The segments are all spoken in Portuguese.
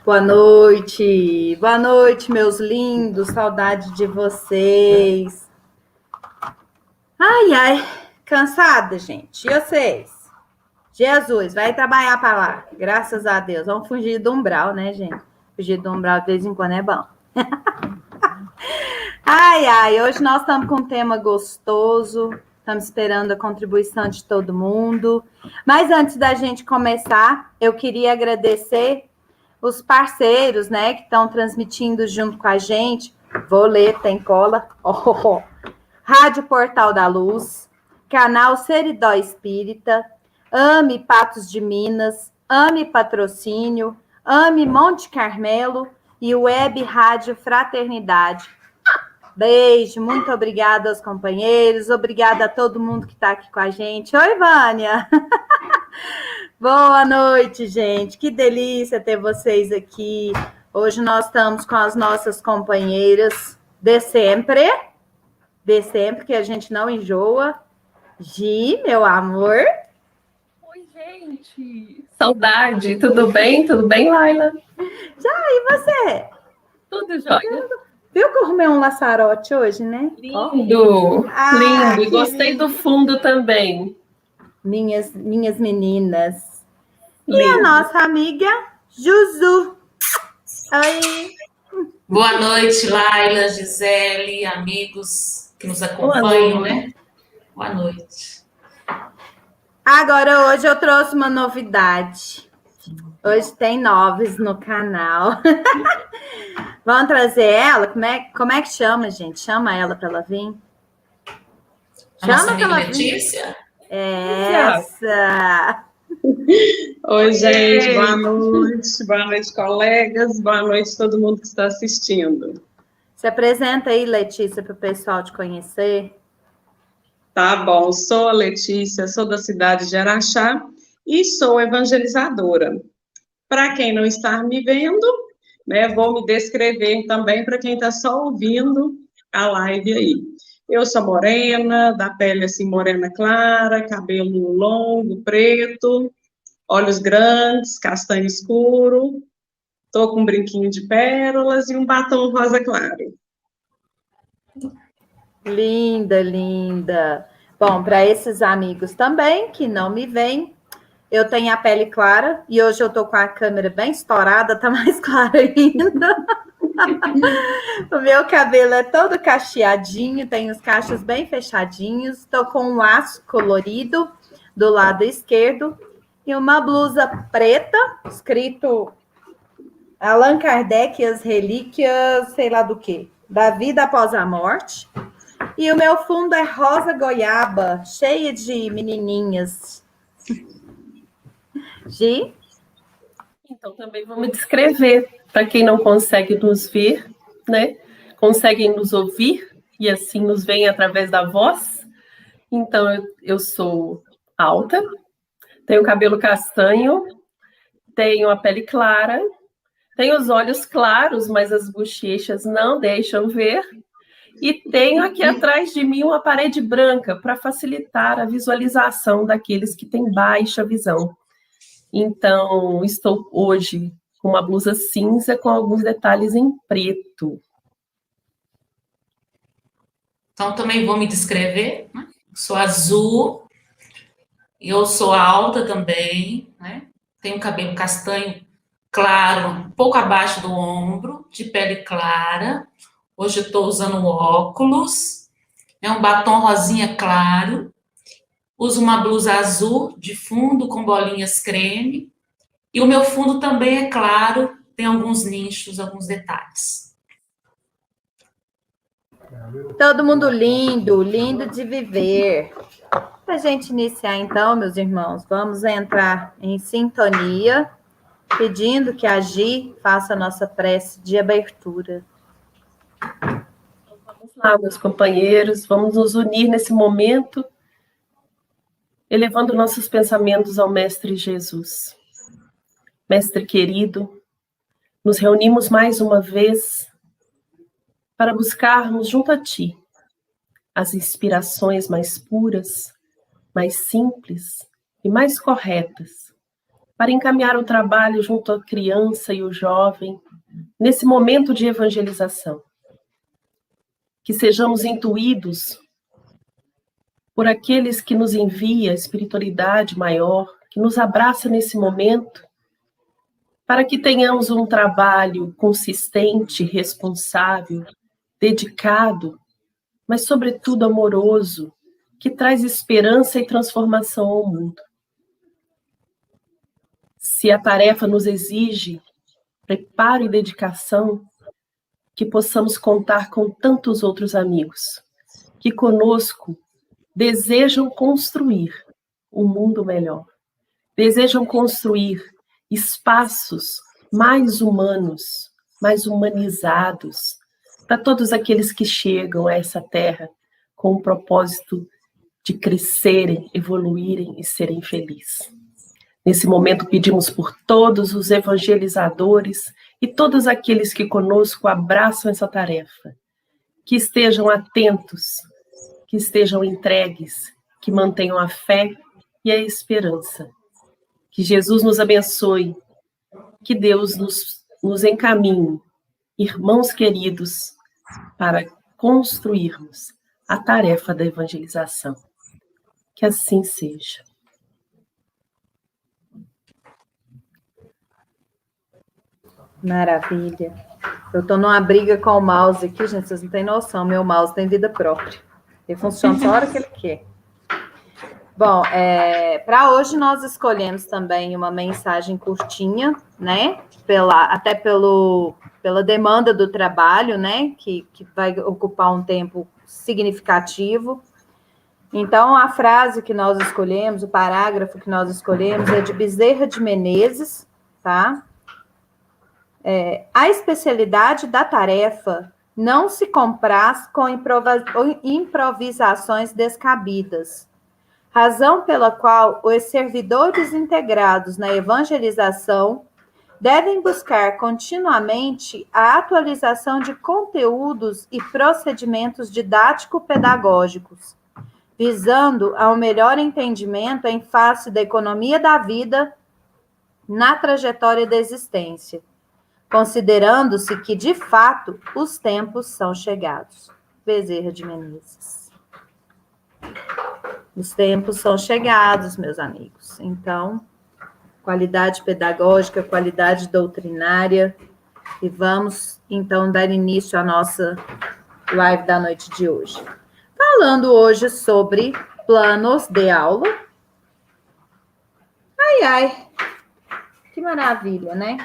Boa noite, meus lindos, saudade de vocês. Ai, cansada, gente. E vocês? Jesus, vai trabalhar para lá, graças a Deus. Vamos fugir do umbral, né, gente? Fugir do umbral de vez em quando é bom. Hoje nós estamos com um tema gostoso, estamos esperando a contribuição de todo mundo. Mas antes da gente começar, eu queria agradecer os parceiros, né, que estão transmitindo junto com a gente. Vou ler, tem cola. Rádio Portal da Luz, canal Seridó Espírita, AME Patos de Minas, AME Patrocínio, AME Monte Carmelo e Web Rádio Fraternidade. Beijo, muito obrigada aos companheiros, obrigada a todo mundo que está aqui com a gente. Oi, Vânia! Boa noite, gente. Que delícia ter vocês aqui. Hoje nós estamos com as nossas companheiras de sempre, que a gente não enjoa. Gi, meu amor. Oi, gente. Saudade. Tudo bem? Tudo bem, Laila? Já, e você? Tudo jóia. Viu que eu arrumei um laçarote hoje, né? Lindo. Lindo. E gostei do fundo também. Minhas meninas. Lindo. E a nossa amiga Juzu. Oi. Boa noite, Laila, Gisele, amigos que nos acompanham, né? Boa noite. Agora, hoje eu trouxe uma novidade. Hoje tem noves no canal. Vamos trazer ela? Como é que chama, gente? Chama ela para ela vir. Chama para ela Letícia? Essa. Oi, gente, boa noite, colegas, boa noite todo mundo que está assistindo. Se apresenta aí, Letícia, para o pessoal te conhecer. Tá bom, sou a Letícia, sou da cidade de Araxá e sou evangelizadora. Para quem não está me vendo, né, vou me descrever também para quem está só ouvindo a live aí. Eu sou morena, da pele assim morena clara, cabelo longo, preto, olhos grandes, castanho escuro, tô com um brinquinho de pérolas e um batom rosa claro. Linda, linda. Bom, para esses amigos também que não me veem, eu tenho a pele clara e hoje eu tô com a câmera bem estourada, tá mais clara ainda. O meu cabelo é todo cacheadinho, tem os cachos bem fechadinhos, tô com um laço colorido do lado esquerdo e uma blusa preta, escrito Allan Kardec e as relíquias, sei lá do que, da vida após a morte. E o meu fundo é rosa goiaba, cheia de menininhas. Gi? Então, também vou me descrever, para quem não consegue nos ver, né? Conseguem nos ouvir e assim nos veem através da voz. Então, eu sou alta, tenho cabelo castanho, tenho a pele clara, tenho os olhos claros, mas as bochechas não deixam ver. E tenho aqui atrás de mim uma parede branca para facilitar a visualização daqueles que têm baixa visão. Então, estou hoje com uma blusa cinza com alguns detalhes em preto. Então, também vou me descrever, né? Sou azul, eu sou alta também, né? Tenho cabelo castanho claro, um pouco abaixo do ombro, de pele clara. Hoje eu estou usando óculos, um batom rosinha claro. Uso uma blusa azul de fundo com bolinhas creme. E o meu fundo também é claro, tem alguns nichos, alguns detalhes. Todo mundo lindo, lindo de viver. Para a gente iniciar então, meus irmãos, vamos entrar em sintonia, pedindo que a Gi faça a nossa prece de abertura. Vamos lá, meus companheiros, vamos nos unir nesse momento, elevando nossos pensamentos ao Mestre Jesus. Mestre querido, nos reunimos mais uma vez para buscarmos junto a Ti as inspirações mais puras, mais simples e mais corretas para encaminhar o trabalho junto à criança e o jovem nesse momento de evangelização. Que sejamos intuídos por aqueles que nos envia a espiritualidade maior, que nos abraça nesse momento, para que tenhamos um trabalho consistente, responsável, dedicado, mas sobretudo amoroso, que traz esperança e transformação ao mundo. Se a tarefa nos exige preparo e dedicação, que possamos contar com tantos outros amigos, que conosco desejam construir um mundo melhor, desejam construir espaços mais humanos, mais humanizados, para todos aqueles que chegam a essa terra com o propósito de crescerem, evoluírem e serem felizes. Nesse momento pedimos por todos os evangelizadores e todos aqueles que conosco abraçam essa tarefa, que estejam atentos, que estejam entregues, que mantenham a fé e a esperança. Que Jesus nos abençoe, que Deus nos encaminhe, irmãos queridos, para construirmos a tarefa da evangelização. Que assim seja. Maravilha. Eu estou numa briga com o mouse aqui, gente, vocês não têm noção, meu mouse tem vida própria. Ele funciona só a hora que ele quer. Bom, para hoje nós escolhemos também uma mensagem curtinha, né? Até pela demanda do trabalho, né? Que vai ocupar um tempo significativo. Então, a frase que nós escolhemos, o parágrafo que nós escolhemos é de Bezerra de Menezes, tá? A especialidade da tarefa não se compraz com improvisações descabidas, razão pela qual os servidores integrados na evangelização devem buscar continuamente a atualização de conteúdos e procedimentos didático-pedagógicos, visando ao melhor entendimento em face da economia da vida na trajetória da existência, considerando-se que, de fato, os tempos são chegados. Bezerra de Menezes. Os tempos são chegados, meus amigos. Então, qualidade pedagógica, qualidade doutrinária. E vamos, então, dar início à nossa live da noite de hoje. Falando hoje sobre planos de aula. Ai, ai. Que maravilha, né?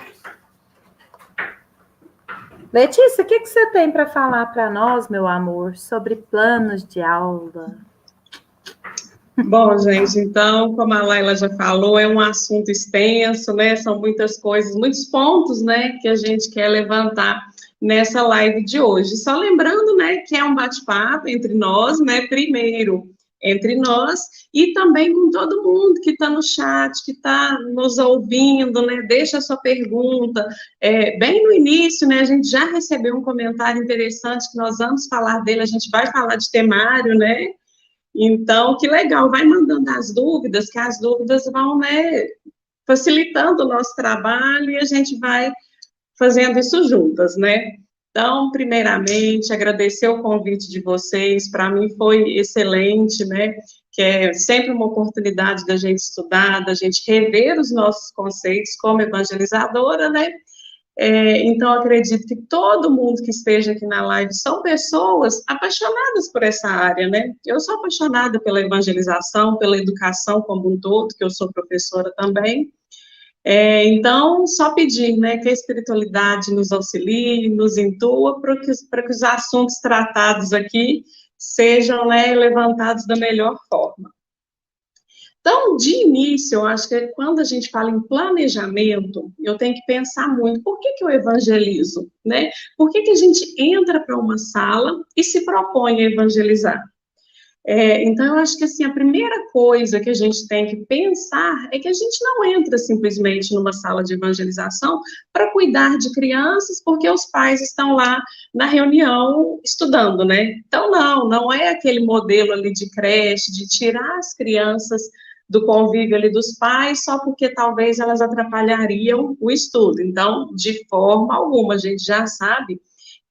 Letícia, o que você tem para falar para nós, meu amor, sobre planos de aula? Bom, gente, então, como a Laila já falou, é um assunto extenso, né? São muitas coisas, muitos pontos, né, que a gente quer levantar nessa live de hoje. Só lembrando, né, que é um bate-papo entre nós, né, primeiro entre nós e também com todo mundo que está no chat, que está nos ouvindo, né, deixa a sua pergunta. Bem no início, né, a gente já recebeu um comentário interessante que nós vamos falar dele, a gente vai falar de temário, né, então, que legal, vai mandando as dúvidas, que as dúvidas vão, né, facilitando o nosso trabalho e a gente vai fazendo isso juntas, né. Então, primeiramente, agradecer o convite de vocês, para mim foi excelente, né, que é sempre uma oportunidade da gente estudar, da gente rever os nossos conceitos como evangelizadora, né. Então, acredito que todo mundo que esteja aqui na live são pessoas apaixonadas por essa área, né? Eu sou apaixonada pela evangelização, pela educação como um todo, que eu sou professora também. Então, só pedir, né, que a espiritualidade nos auxilie, nos intua, para que os assuntos tratados aqui sejam, né, levantados da melhor forma. Então, de início, eu acho que quando a gente fala em planejamento, eu tenho que pensar muito, por que eu evangelizo, né? Por que a gente entra para uma sala e se propõe a evangelizar? Então, eu acho que, assim, a primeira coisa que a gente tem que pensar é que a gente não entra simplesmente numa sala de evangelização para cuidar de crianças, porque os pais estão lá na reunião estudando, né? Então, não é aquele modelo ali de creche, de tirar as crianças do convívio ali dos pais, só porque talvez elas atrapalhariam o estudo. Então, de forma alguma, a gente já sabe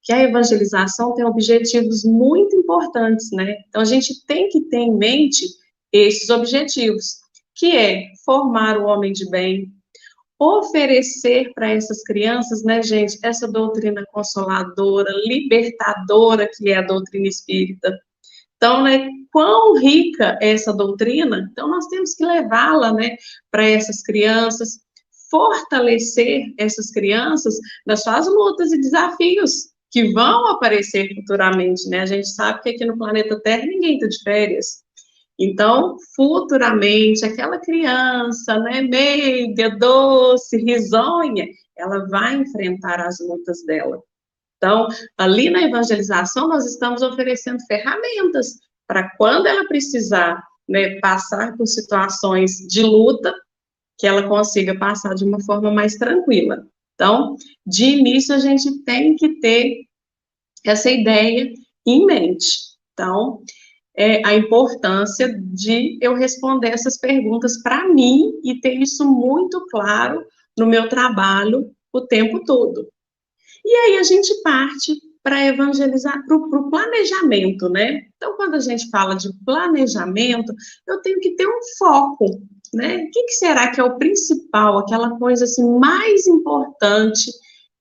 que a evangelização tem objetivos muito importantes, né? Então, a gente tem que ter em mente esses objetivos, que é formar o homem de bem, oferecer para essas crianças, né, gente, essa doutrina consoladora, libertadora, que é a doutrina espírita. Então, né, quão rica é essa doutrina? Então, nós temos que levá-la, né, para essas crianças, fortalecer essas crianças nas suas lutas e desafios que vão aparecer futuramente, né? A gente sabe que aqui no planeta Terra ninguém está de férias. Então, futuramente, aquela criança, né, meiga, doce, risonha, ela vai enfrentar as lutas dela. Então, ali na evangelização, nós estamos oferecendo ferramentas para quando ela precisar, né, passar por situações de luta, que ela consiga passar de uma forma mais tranquila. Então, de início, a gente tem que ter essa ideia em mente. Então, a importância de eu responder essas perguntas para mim e ter isso muito claro no meu trabalho o tempo todo. E aí a gente parte para evangelizar, para o planejamento, né? Então, quando a gente fala de planejamento, eu tenho que ter um foco, né? O que será que é o principal, aquela coisa assim, mais importante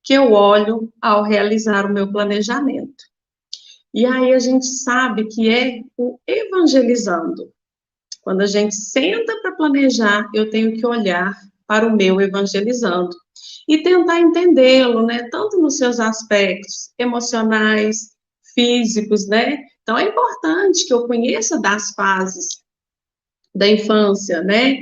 que eu olho ao realizar o meu planejamento? E aí a gente sabe que é o evangelizando. Quando a gente senta para planejar, eu tenho que olhar para o meu evangelizando e tentar entendê-lo, né, tanto nos seus aspectos emocionais, físicos, né? Então é importante que eu conheça das fases da infância, né?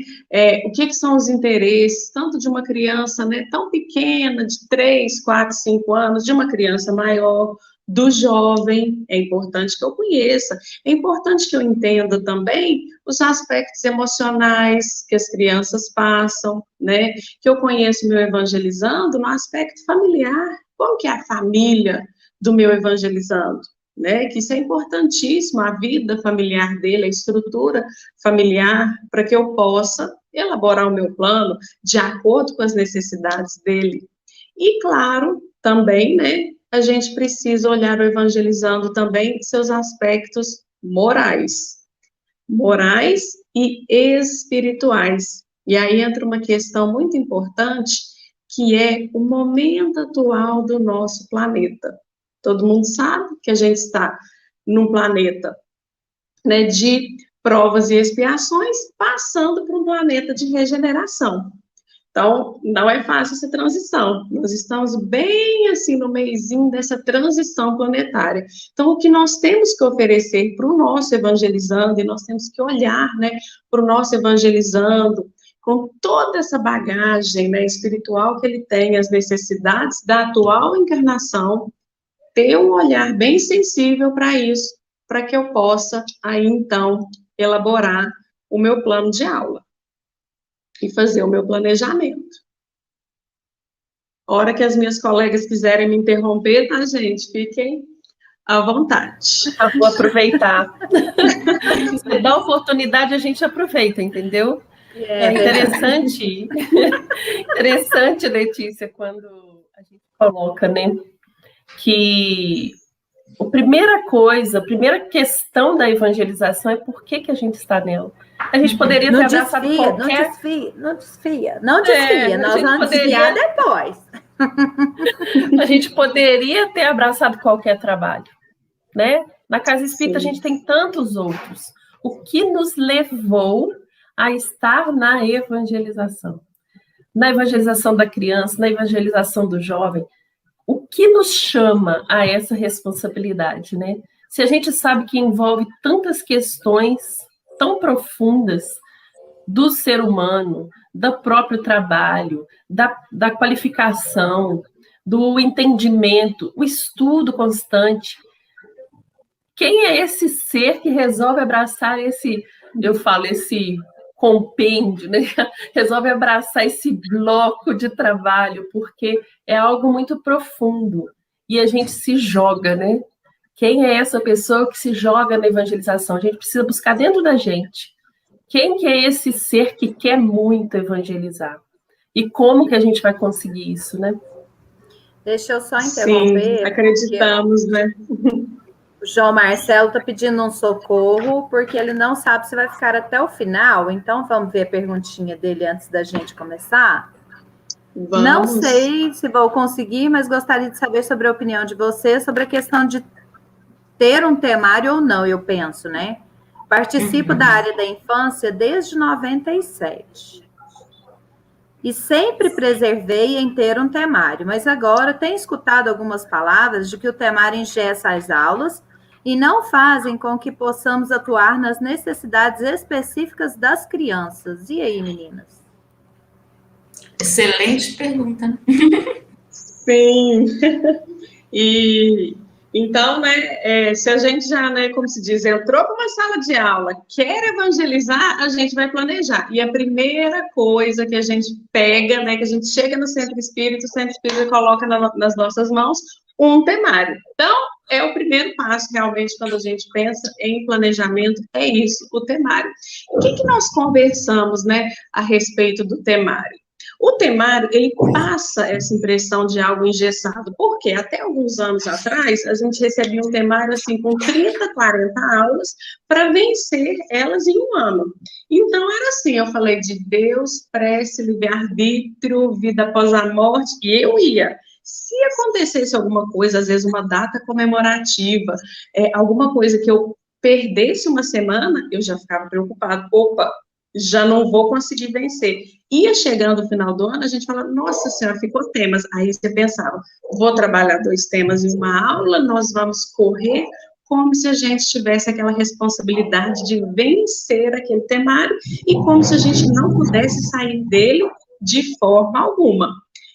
O que são os interesses, tanto de uma criança, né, tão pequena, de 3, 4, 5 anos, de uma criança maior, do jovem, é importante que eu conheça, é importante que eu entenda também os aspectos emocionais que as crianças passam, né, que eu conheço meu evangelizando no aspecto familiar, como que é a família do meu evangelizando, né, que isso é importantíssimo, a vida familiar dele, a estrutura familiar, para que eu possa elaborar o meu plano de acordo com as necessidades dele. E, claro, também, né, a gente precisa olhar o evangelizando também seus aspectos morais e espirituais. E aí entra uma questão muito importante, que é o momento atual do nosso planeta. Todo mundo sabe que a gente está num planeta, né, de provas e expiações, passando para um planeta de regeneração. Então, não é fácil essa transição. Nós estamos bem assim no meiozinho dessa transição planetária. Então, o que nós temos que oferecer para o nosso evangelizando, e nós temos que olhar, né, para o nosso evangelizando, com toda essa bagagem, né, espiritual que ele tem, as necessidades da atual encarnação, ter um olhar bem sensível para isso, para que eu possa, aí, então, elaborar o meu plano de aula e fazer o meu planejamento. A hora que as minhas colegas quiserem me interromper, tá, gente? Fiquem à vontade. Eu vou aproveitar. Se dá oportunidade, a gente aproveita, entendeu? É interessante, interessante, Letícia, quando a gente coloca, né, que a primeira questão da evangelização é por que a gente está nela. A gente poderia ter abraçado qualquer... Não desfia. Nós vamos desviar depois. A gente poderia ter abraçado qualquer trabalho, né? Na Casa Espírita a gente tem tantos outros. O que nos levou a estar na evangelização? Na evangelização da criança, na evangelização do jovem, o que nos chama a essa responsabilidade, né? Se a gente sabe que envolve tantas questões tão profundas do ser humano, do próprio trabalho, da qualificação, do entendimento, o estudo constante. Quem é esse ser que resolve abraçar esse compêndio, né? Resolve abraçar esse bloco de trabalho, porque é algo muito profundo e a gente se joga, né? Quem é essa pessoa que se joga na evangelização? A gente precisa buscar dentro da gente Quem que é esse ser que quer muito evangelizar? E como que a gente vai conseguir isso, né? Deixa eu só Sim, interromper, acreditamos, né? o João Marcelo está pedindo um socorro, porque ele não sabe se vai ficar até o final. Então, vamos ver a perguntinha dele antes da gente começar? Não Vamos. sei se vou conseguir, mas gostaria de saber sobre a opinião de você sobre a questão de ter um temário ou não, eu penso, né? Participo da área da infância desde 97. E sempre preservei em ter um temário, mas agora tenho escutado algumas palavras de que o temário engessa as aulas e não fazem com que possamos atuar nas necessidades específicas das crianças. E aí, meninas? Excelente pergunta, né? Sim. E então, né, se a gente já, né, como se diz, entrou para uma sala de aula, quer evangelizar, a gente vai planejar. E a primeira coisa que a gente pega, né, que a gente chega no Centro Espírita, o Centro Espírita coloca nas nossas mãos um temário. Então, é o primeiro passo, realmente, quando a gente pensa em planejamento, é isso, o temário. O que nós conversamos, né, a respeito do temário? O temário, ele passa essa impressão de algo engessado, porque até alguns anos atrás, a gente recebia um temário, assim, com 30, 40 aulas, para vencer elas em um ano. Então, era assim, eu falei de Deus, prece, livre-arbítrio, vida após a morte, e eu ia. Se acontecesse alguma coisa, às vezes uma data comemorativa, alguma coisa que eu perdesse uma semana, eu já ficava preocupada. Opa, já não vou conseguir vencer. Ia chegando o final do ano, a gente fala, nossa senhora, ficou temas. Aí você pensava, vou trabalhar 2 temas em uma aula, nós vamos correr, como se a gente tivesse aquela responsabilidade de vencer aquele temário, e como se a gente não pudesse sair dele de forma alguma.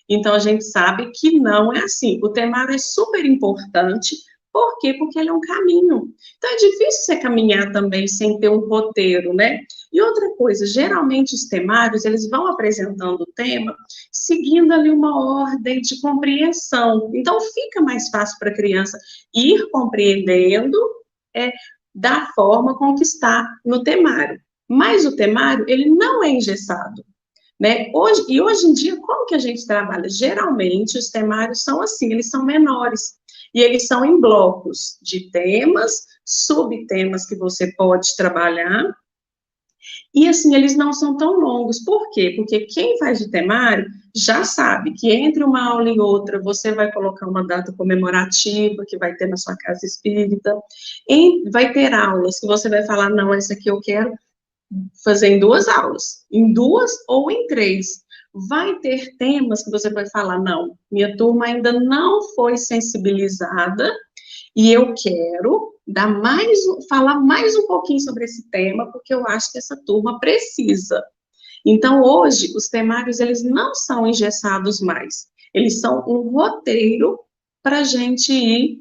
Então, a gente sabe que não é assim. O temário é super importante. Por quê? Porque ele é um caminho. Então, é difícil você caminhar também sem ter um roteiro, né? E outra coisa, geralmente os temários, eles vão apresentando o tema seguindo ali uma ordem de compreensão. Então, fica mais fácil para a criança ir compreendendo da forma com que está no temário. Mas o temário, ele não é engessado. Né? Hoje em dia, como que a gente trabalha? Geralmente, os temários são assim, eles são menores, e eles são em blocos de temas, subtemas que você pode trabalhar, e assim, eles não são tão longos. Por quê? Porque quem faz de temário já sabe que entre uma aula e outra, você vai colocar uma data comemorativa que vai ter na sua casa espírita, vai ter aulas que você vai falar, não, essa aqui eu quero fazer em 2 aulas, em 2 ou em 3. Vai ter temas que você vai falar, não, minha turma ainda não foi sensibilizada e eu quero falar mais um pouquinho sobre esse tema, porque eu acho que essa turma precisa. Então, hoje, os temários, eles não são engessados mais, eles são um roteiro para a gente ir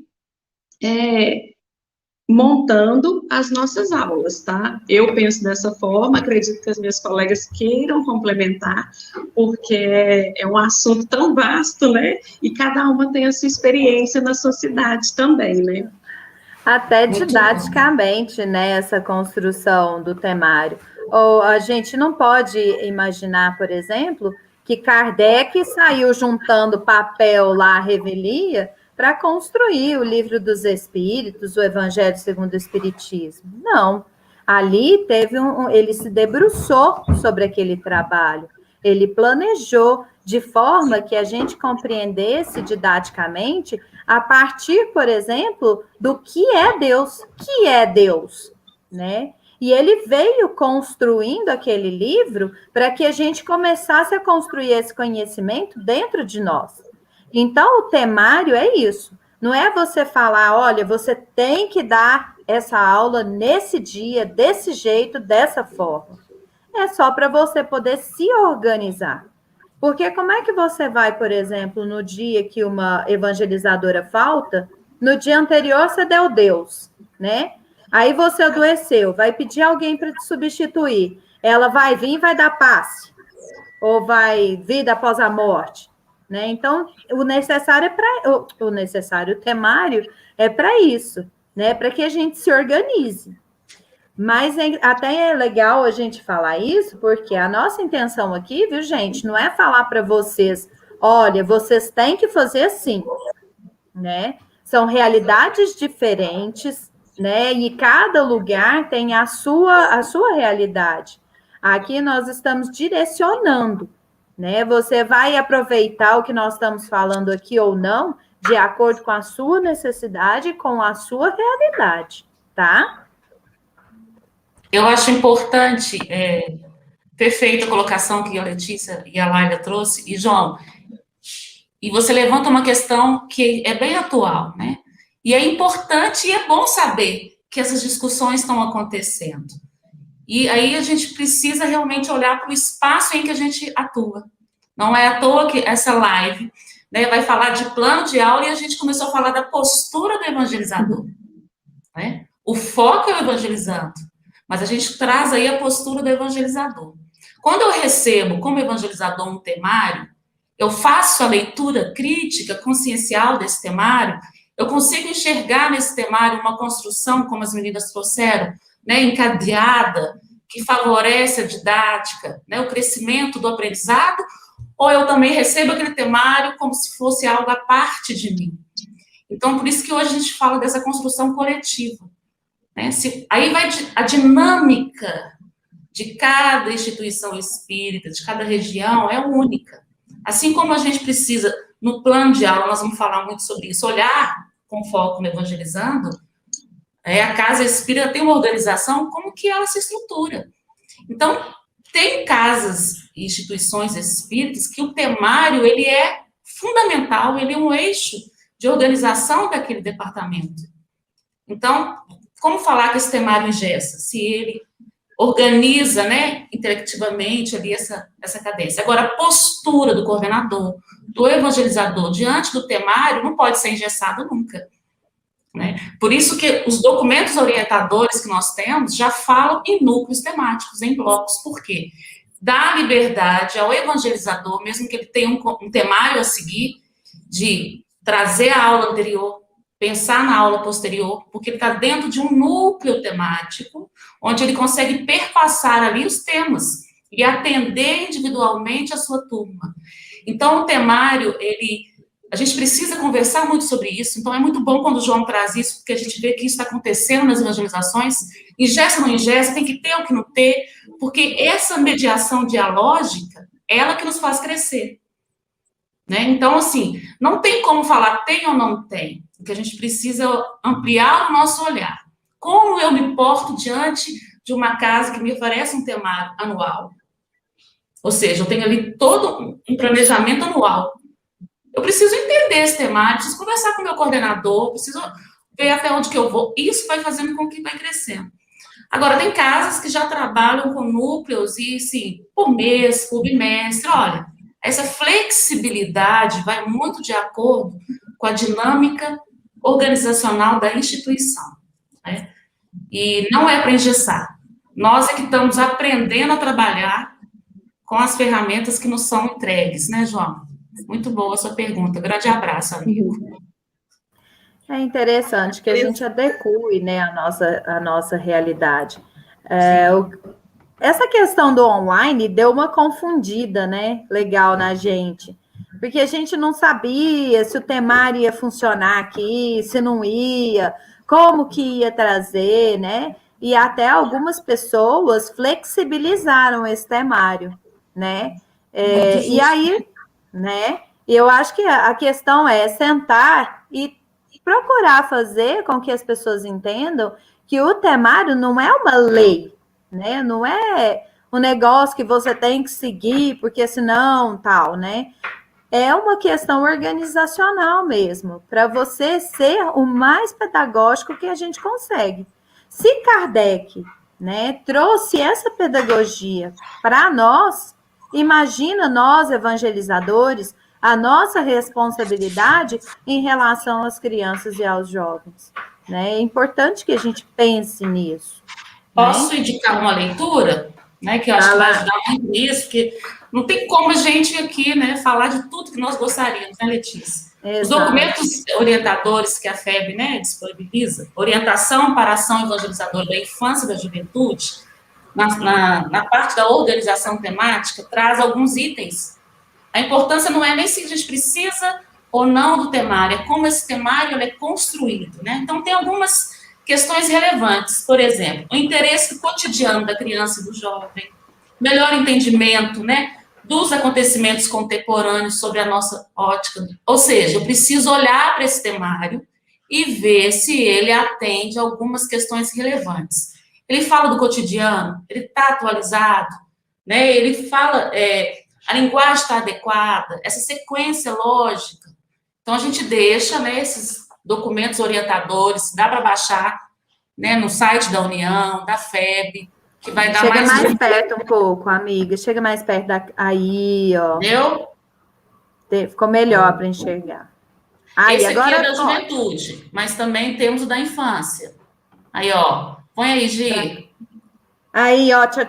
montando as nossas aulas, tá? Eu penso dessa forma, acredito que as minhas colegas queiram complementar, porque é um assunto tão vasto, né? E cada uma tem a sua experiência na sua cidade também, né? Até didaticamente, né, essa construção do temário. Ou a gente não pode imaginar, por exemplo, que Kardec saiu juntando papel lá, revelia, para construir o Livro dos Espíritos, o Evangelho segundo o Espiritismo. Não. Ali ele se debruçou sobre aquele trabalho. Ele planejou de forma que a gente compreendesse didaticamente a partir, por exemplo, do que é Deus, né? E ele veio construindo aquele livro para que a gente começasse a construir esse conhecimento dentro de nós. Então, o temário é isso. Não é você falar, olha, você tem que dar essa aula nesse dia, desse jeito, dessa forma. É só para você poder se organizar. Porque como é que você vai, por exemplo, no dia que uma evangelizadora falta, no dia anterior você deu Deus, né? Aí você adoeceu, vai pedir alguém para te substituir. Ela vai vir e vai dar passe. Ou vai vida após a morte, né? Então, o necessário o temário é para isso, né? Para que a gente se organize. Mas até é legal a gente falar isso, porque a nossa intenção aqui, viu, gente, não é falar para vocês, olha, vocês têm que fazer assim, né? São realidades diferentes, né? E cada lugar tem a sua realidade. Aqui nós estamos direcionando, né? Você vai aproveitar o que nós estamos falando aqui ou não, de acordo com a sua necessidade e com a sua realidade, tá? Eu acho importante, perfeita a colocação que a Letícia e a Laila trouxe, e João, e você levanta uma questão que é bem atual, né? E é importante e é bom saber que essas discussões estão acontecendo. E aí a gente precisa realmente olhar para o espaço em que a gente atua. Não é à toa que essa live, né, vai falar de plano de aula e a gente começou a falar da postura do evangelizador, né? O foco é o evangelizando, mas a gente traz aí a postura do evangelizador. Quando eu recebo como evangelizador um temário, eu faço a leitura crítica, consciencial desse temário, eu consigo enxergar nesse temário uma construção, como as meninas trouxeram, né, encadeada, que favorece a didática, né, o crescimento do aprendizado, ou eu também recebo aquele temário como se fosse algo à parte de mim. Então, por isso que hoje a gente fala dessa construção coletiva, né? Aí vai a dinâmica de cada instituição espírita, de cada região, é única. Assim como a gente precisa, no plano de aula, nós vamos falar muito sobre isso, olhar com foco no evangelizando, a casa espírita tem uma organização, como que ela se estrutura. Então, tem casas e instituições espíritas que o temário, ele é fundamental, ele é um eixo de organização daquele departamento. Então, como falar que esse temário engessa? Se ele organiza, né, interactivamente ali essa cadência. Agora, a postura do coordenador, do evangelizador diante do temário não pode ser engessado nunca, né? Por isso que os documentos orientadores que nós temos já falam em núcleos temáticos, em blocos. Por quê? Dá liberdade ao evangelizador, mesmo que ele tenha um temário a seguir, de trazer a aula anterior, pensar na aula posterior, porque ele está dentro de um núcleo temático, onde ele consegue perpassar ali os temas e atender individualmente a sua turma. Então, o temário, a gente precisa conversar muito sobre isso, então é muito bom quando o João traz isso, porque a gente vê que isso está acontecendo nas evangelizações, ingessa ou não ingessa, tem que ter ou que não ter, porque essa mediação dialógica, é ela que nos faz crescer. Né? Então, assim, não tem como falar tem ou não tem, porque a gente precisa ampliar o nosso olhar. Como eu me porto diante de uma casa que me oferece um temário anual? Ou seja, eu tenho ali todo um planejamento anual. Eu preciso entender esse temário, preciso conversar com o meu coordenador, preciso ver até onde que eu vou. Isso vai fazendo com que vai crescendo. Agora, tem casas que já trabalham com núcleos e, sim, por mês, por bimestre, olha, essa flexibilidade vai muito de acordo com a dinâmica organizacional da instituição, né? E não é para engessar. Nós é que estamos aprendendo a trabalhar com as ferramentas que nos são entregues, né, João? Muito boa a sua pergunta. Grande abraço, amigo. É interessante que a gente adeque, né, a nossa realidade. Essa questão do online deu uma confundida, né, legal na gente, porque a gente não sabia se o temário ia funcionar aqui, se não ia, como que ia trazer, né, e até algumas pessoas flexibilizaram esse temário, né, e aí, né, eu acho que a questão é sentar e procurar fazer com que as pessoas entendam que o temário não é uma lei, né? Não é um negócio que você tem que seguir, porque senão, tal, né? É uma questão organizacional mesmo, para você ser o mais pedagógico que a gente consegue. Se Kardec, né, trouxe essa pedagogia para nós, imagina nós, evangelizadores, a nossa responsabilidade em relação às crianças e aos jovens, né? É importante que a gente pense nisso. Posso indicar uma leitura, né, que eu acho que vai ajudar muito nisso, porque não tem como a gente aqui, né, falar de tudo que nós gostaríamos, né, Letícia? Os Exato. documentos orientadores que a FEB, né, disponibiliza, orientação para ação evangelizadora da infância e da juventude, na parte da organização temática, traz alguns itens. A importância não é nem se a gente precisa ou não do temário, é como esse temário ele é construído, né? Então, tem algumas questões relevantes, por exemplo, o interesse cotidiano da criança e do jovem, melhor entendimento, né, dos acontecimentos contemporâneos sobre a nossa ótica. Ou seja, eu preciso olhar para esse temário e ver se ele atende a algumas questões relevantes. Ele fala do cotidiano, ele está atualizado, né? Ele fala, a linguagem está adequada, essa sequência lógica. Então, a gente deixa, né, esses documentos orientadores, dá para baixar, né, no site da União, da FEB, que vai dar Chega mais... mais perto um pouco, amiga. Chega mais perto aí, ó. Entendeu? Ficou melhor para enxergar. Aí, Esse aqui agora é da juventude, mas também temos o da infância. Aí, ó. Põe aí, Gi. Aí, ó. Tchau.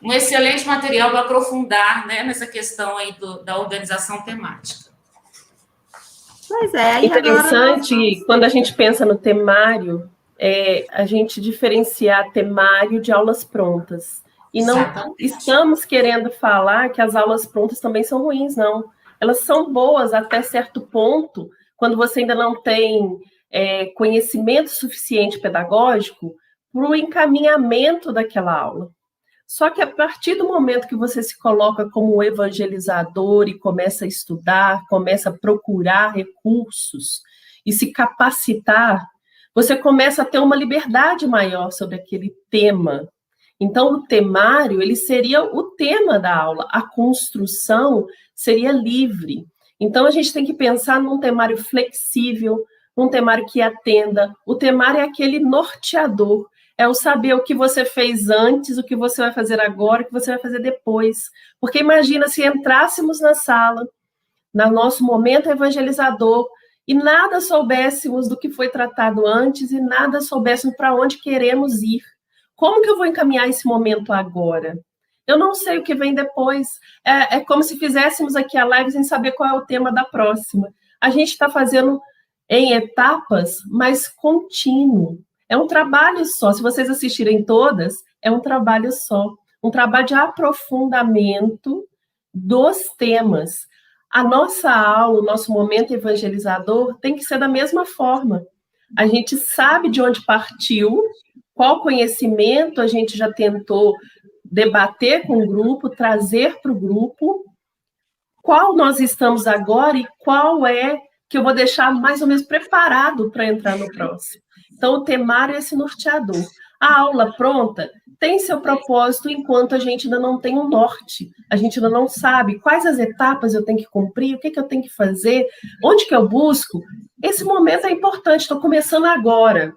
Um excelente material para aprofundar, né, nessa questão aí da organização temática. Pois é. Aí interessante, agora quando a gente pensa no temário, a gente diferenciar temário de aulas prontas. E não estamos querendo falar que as aulas prontas também são ruins, não. Elas são boas até certo ponto, quando você ainda não tem conhecimento suficiente pedagógico para o encaminhamento daquela aula. Só que a partir do momento que você se coloca como evangelizador e começa a estudar, começa a procurar recursos e se capacitar, você começa a ter uma liberdade maior sobre aquele tema. Então, o temário, ele seria o tema da aula, a construção seria livre. Então, a gente tem que pensar num temário flexível, num temário que atenda. O temário é aquele norteador, é o saber o que você fez antes, o que você vai fazer agora, o que você vai fazer depois. Porque imagina se entrássemos na sala, no nosso momento evangelizador, e nada soubéssemos do que foi tratado antes e nada soubéssemos para onde queremos ir. Como que eu vou encaminhar esse momento agora? Eu não sei o que vem depois. É como se fizéssemos aqui a live sem saber qual é o tema da próxima. A gente está fazendo em etapas, mas contínuo. É um trabalho só. Se vocês assistirem todas, é um trabalho só. Um trabalho de aprofundamento dos temas. A nossa aula, o nosso momento evangelizador tem que ser da mesma forma. A gente sabe de onde partiu, qual conhecimento a gente já tentou debater com o grupo, trazer para o grupo, qual nós estamos agora e qual é que eu vou deixar mais ou menos preparado para entrar no próximo. Então, o temário é esse norteador. A aula pronta tem seu propósito enquanto a gente ainda não tem um norte. A gente ainda não sabe quais as etapas eu tenho que cumprir, o que eu tenho que fazer, onde que eu busco. Esse momento é importante, estou começando agora,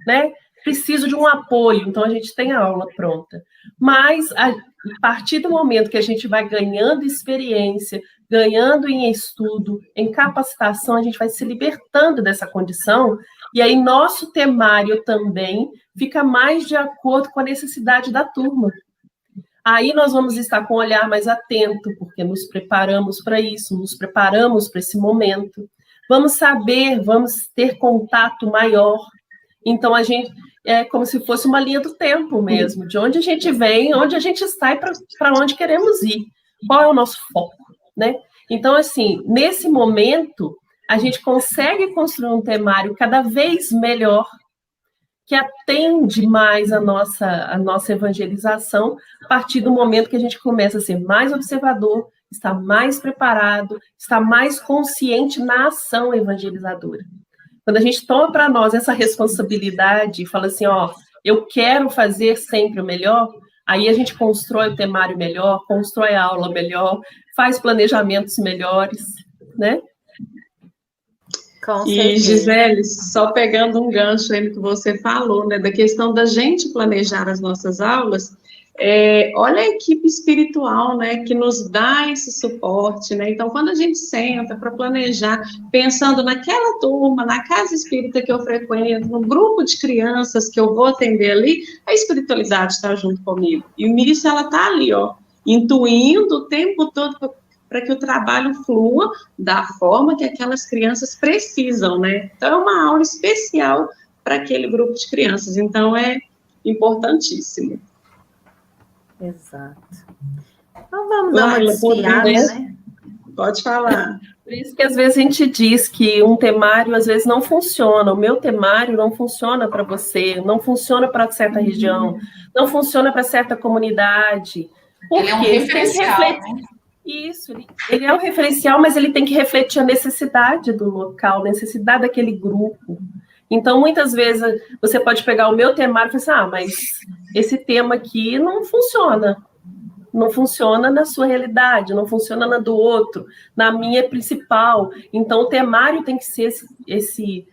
né? Preciso de um apoio, então a gente tem a aula pronta. Mas, a partir do momento que a gente vai ganhando experiência, ganhando em estudo, em capacitação, a gente vai se libertando dessa condição, e aí nosso temário também fica mais de acordo com a necessidade da turma. Aí nós vamos estar com um olhar mais atento, porque nos preparamos para isso, nos preparamos para esse momento. Vamos saber, vamos ter contato maior. Então, a gente é como se fosse uma linha do tempo mesmo, de onde a gente vem, onde a gente está e para onde queremos ir. Qual é o nosso foco, né? Então, assim, nesse momento, a gente consegue construir um temário cada vez melhor, que atende mais a nossa evangelização, a partir do momento que a gente começa a ser mais observador, está mais preparado, está mais consciente na ação evangelizadora. Quando a gente toma para nós essa responsabilidade e fala assim, ó, eu quero fazer sempre o melhor, aí a gente constrói o temário melhor, constrói a aula melhor, faz planejamentos melhores, né? E, Gisele, só pegando um gancho aí no que você falou, né, da questão da gente planejar as nossas aulas, olha a equipe espiritual, né, que nos dá esse suporte, né, então quando a gente senta para planejar, pensando naquela turma, na casa espírita que eu frequento, no grupo de crianças que eu vou atender ali, a espiritualidade está junto comigo, e o início ela está ali, ó, intuindo o tempo todo, para que o trabalho flua da forma que aquelas crianças precisam, né? Então, é uma aula especial para aquele grupo de crianças, então é importantíssimo. Exato. Então, vamos dar uma Laila, desfiada, né? Pode falar. Por isso que às vezes a gente diz que um temário às vezes não funciona. O meu temário não funciona para você, não funciona para certa região, não funciona para certa comunidade. Ele é um referencial, né? Isso, ele é um referencial, mas ele tem que refletir a necessidade do local, a necessidade daquele grupo. Então, muitas vezes, você pode pegar o meu temário e falar assim, mas esse tema aqui não funciona. Não funciona na sua realidade, não funciona na do outro, na minha principal. Então, o temário tem que ser esse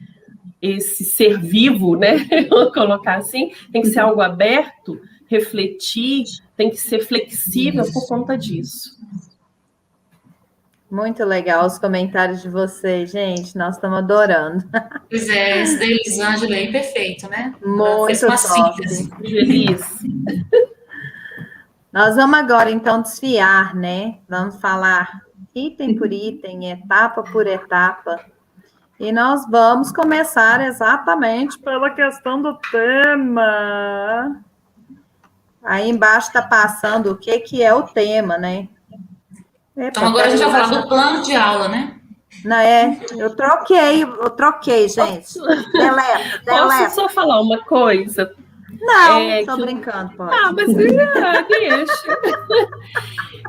ser vivo, né? Vou colocar assim, tem que ser algo aberto, refletir, tem que ser flexível por conta disso. Muito legal os comentários de vocês, gente. Nós estamos adorando. Pois é, esse da Elisângela aí, perfeito, né? Muito uma top. síntese. Feliz. Nós vamos agora, então, desfiar, né? Vamos falar item por item, etapa por etapa. E nós vamos começar exatamente pela questão do tema. Aí embaixo está passando o que é o tema, né? Então, agora a gente vai falar do plano de aula, né? Não, eu troquei, gente. Deleta. Posso só falar uma coisa? Não, tô brincando, pode. Mas deixa.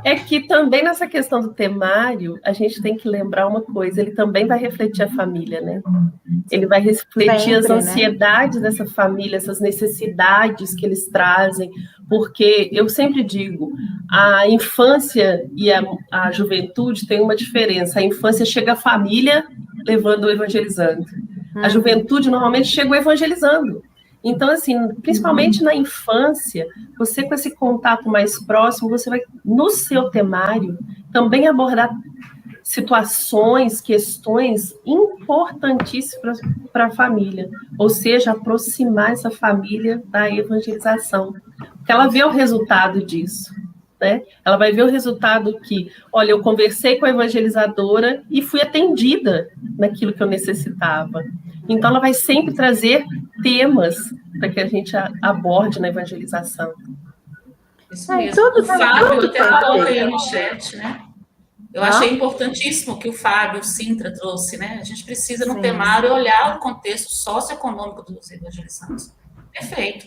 É que também nessa questão do temário, a gente tem que lembrar uma coisa, ele também vai refletir a família, né? Ele vai refletir sempre, as ansiedades, né, dessa família, essas necessidades que eles trazem, porque eu sempre digo, a infância e a juventude tem uma diferença. A infância chega a família levando o evangelizando. A juventude normalmente chega o evangelizando. Então, assim, principalmente na infância, você com esse contato mais próximo, você vai, no seu temário, também abordar situações, questões importantíssimas para a família, ou seja, aproximar essa família da evangelização, porque ela vê o resultado disso, né? Ela vai ver o resultado que, olha, eu conversei com a evangelizadora e fui atendida naquilo que eu necessitava. Então, ela vai sempre trazer temas para que a gente aborde na evangelização. Isso mesmo. O Fábio até colocou aí no chat, né? Eu achei importantíssimo que o Fábio Sintra trouxe, né? A gente precisa, no temário, olhar o contexto socioeconômico dos evangelizantes. Perfeito.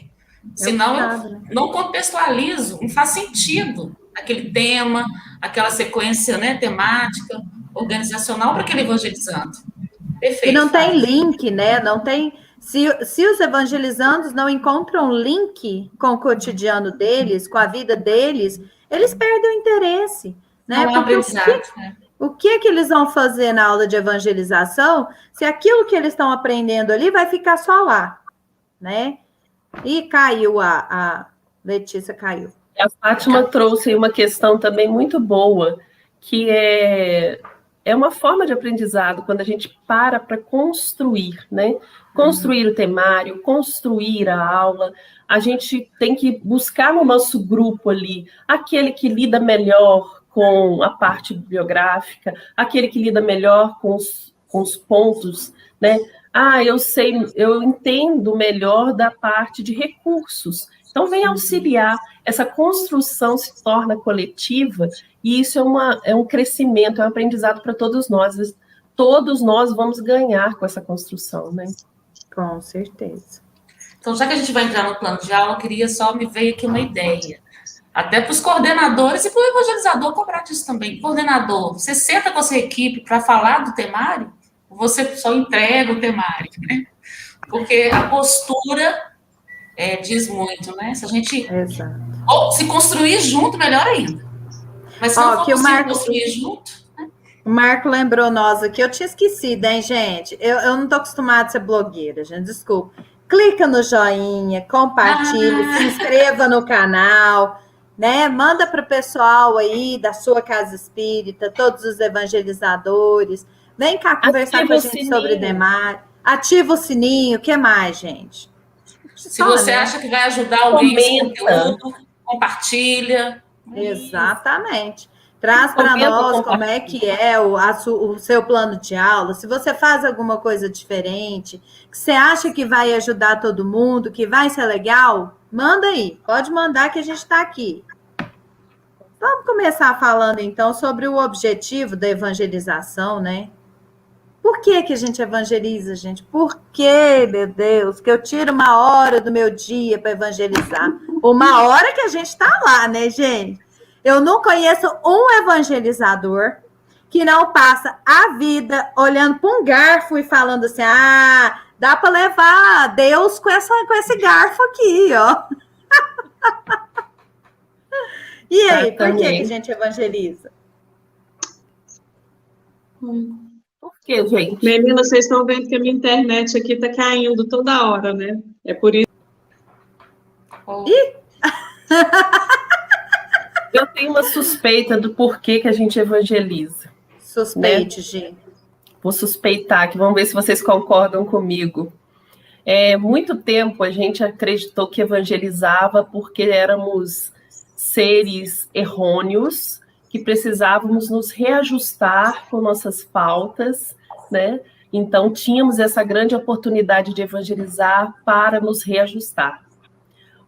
Senão, eu não contextualizo, não faz sentido aquele tema, aquela sequência, né, temática, organizacional para aquele evangelizante. Perfeito. E não tem link, né? Não tem. Se os evangelizandos não encontram link com o cotidiano deles, com a vida deles, eles perdem o interesse, né? Não é aprendizado, o que é que eles vão fazer na aula de evangelização se aquilo que eles estão aprendendo ali vai ficar só lá, né? E caiu a Letícia caiu. A Fátima trouxe uma questão também muito boa, que é uma forma de aprendizado, quando a gente para construir, né? Construir o temário, construir a aula. A gente tem que buscar no nosso grupo ali aquele que lida melhor com a parte bibliográfica, aquele que lida melhor com os pontos, né? Eu entendo melhor da parte de recursos. Então, vem auxiliar. Essa construção se torna coletiva e isso é um crescimento, é um aprendizado para todos nós. Todos nós vamos ganhar com essa construção, né? Com certeza. Então, já que a gente vai entrar no plano de aula, me veio aqui uma ideia. Até para os coordenadores e para o evangelizador cobrar disso também. Coordenador, você senta com a sua equipe para falar do temário? Ou você só entrega o temário, né? Porque a postura diz muito, né? Se a gente... Exato. Ou se construir junto, melhor ainda. Mas se não for possível construir junto... Né? O Marco lembrou nós aqui. Eu tinha esquecido, hein, gente? Eu não estou acostumada a ser blogueira, gente. Desculpa. Clica no joinha, compartilha, se inscreva no canal, né? Manda para o pessoal aí da sua casa espírita, todos os evangelizadores. Vem cá conversar com a gente sobre Demar. Ativa o sininho. O que mais, gente? Se você acha que vai ajudar alguém esse conteúdo, compartilha. Exatamente. Traz para Comenta, nós como compartilha. é que é o seu plano de aula, se você faz alguma coisa diferente, que você acha que vai ajudar todo mundo, que vai ser legal, manda aí, pode mandar que a gente está aqui. Vamos começar falando então sobre o objetivo da evangelização, né? Por que que a gente evangeliza, gente? Por que, meu Deus, que eu tiro uma hora do meu dia para evangelizar? Uma hora que a gente está lá, né, gente? Eu não conheço um evangelizador que não passa a vida olhando para um garfo e falando assim, ah, dá para levar Deus com esse garfo aqui, ó. E aí, por que que a gente evangeliza? Por quê, gente? Meninas, vocês estão vendo que a minha internet aqui está caindo toda hora, né? É por isso. Eu tenho uma suspeita do porquê que a gente evangeliza. Suspeite, Gi. Vou suspeitar aqui, vamos ver se vocês concordam comigo. Muito tempo a gente acreditou que evangelizava porque éramos seres errôneos, que precisávamos nos reajustar com nossas pautas, né? Então, tínhamos essa grande oportunidade de evangelizar para nos reajustar.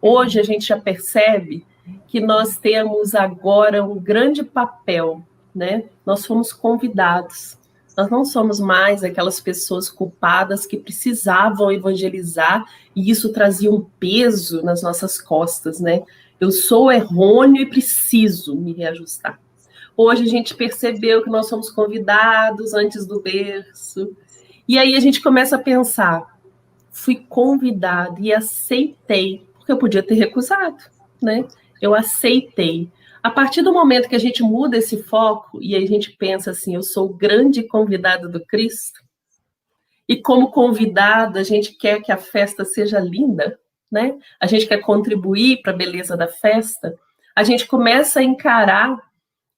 Hoje, a gente já percebe que nós temos agora um grande papel, né? Nós fomos convidados. Nós não somos mais aquelas pessoas culpadas que precisavam evangelizar e isso trazia um peso nas nossas costas, né? Eu sou errôneo e preciso me reajustar. Hoje a gente percebeu que nós somos convidados antes do berço. E aí a gente começa a pensar, fui convidado e aceitei, porque eu podia ter recusado, né? Eu aceitei. A partir do momento que a gente muda esse foco e a gente pensa assim, eu sou o grande convidado do Cristo, e como convidado a gente quer que a festa seja linda, né? A gente quer contribuir para a beleza da festa, a gente começa a encarar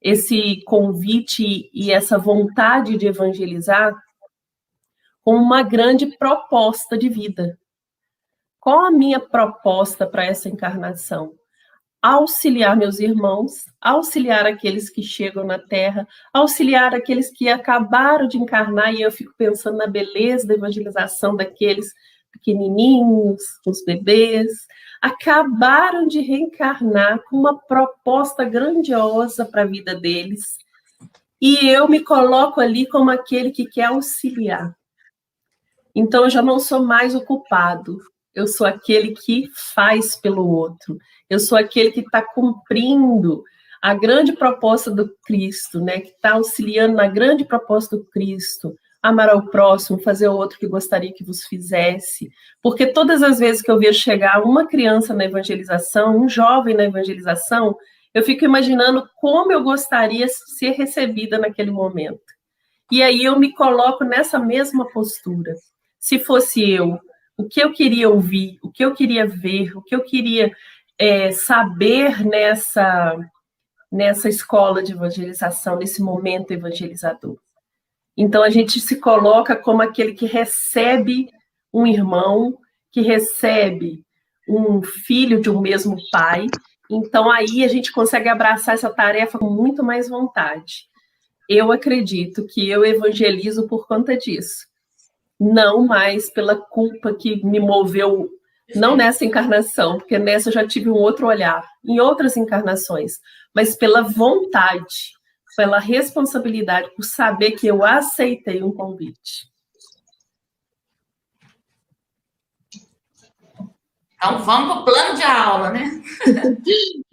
esse convite e essa vontade de evangelizar como uma grande proposta de vida. Qual a minha proposta para essa encarnação? Auxiliar meus irmãos, auxiliar aqueles que chegam na Terra, auxiliar aqueles que acabaram de encarnar, e eu fico pensando na beleza da evangelização daqueles pequenininhos, os bebês, acabaram de reencarnar com uma proposta grandiosa para a vida deles, e eu me coloco ali como aquele que quer auxiliar. Então, eu já não sou mais o culpado, eu sou aquele que faz pelo outro, eu sou aquele que está cumprindo a grande proposta do Cristo, né? Que está auxiliando na grande proposta do Cristo, amar ao próximo, fazer o outro que gostaria que vos fizesse, porque todas as vezes que eu vejo chegar uma criança na evangelização, um jovem na evangelização, eu fico imaginando como eu gostaria de ser recebida naquele momento. E aí eu me coloco nessa mesma postura. Se fosse eu, o que eu queria ouvir, o que eu queria ver, o que eu queria saber nessa escola de evangelização, nesse momento evangelizador. Então, a gente se coloca como aquele que recebe um irmão, que recebe um filho de um mesmo pai. Então, aí a gente consegue abraçar essa tarefa com muito mais vontade. Eu acredito que eu evangelizo por conta disso. Não mais pela culpa que me moveu, não nessa encarnação, porque nessa eu já tive um outro olhar, em outras encarnações, mas pela vontade, pela responsabilidade, por saber que eu aceitei um convite. Então, vamos para o plano de aula, né?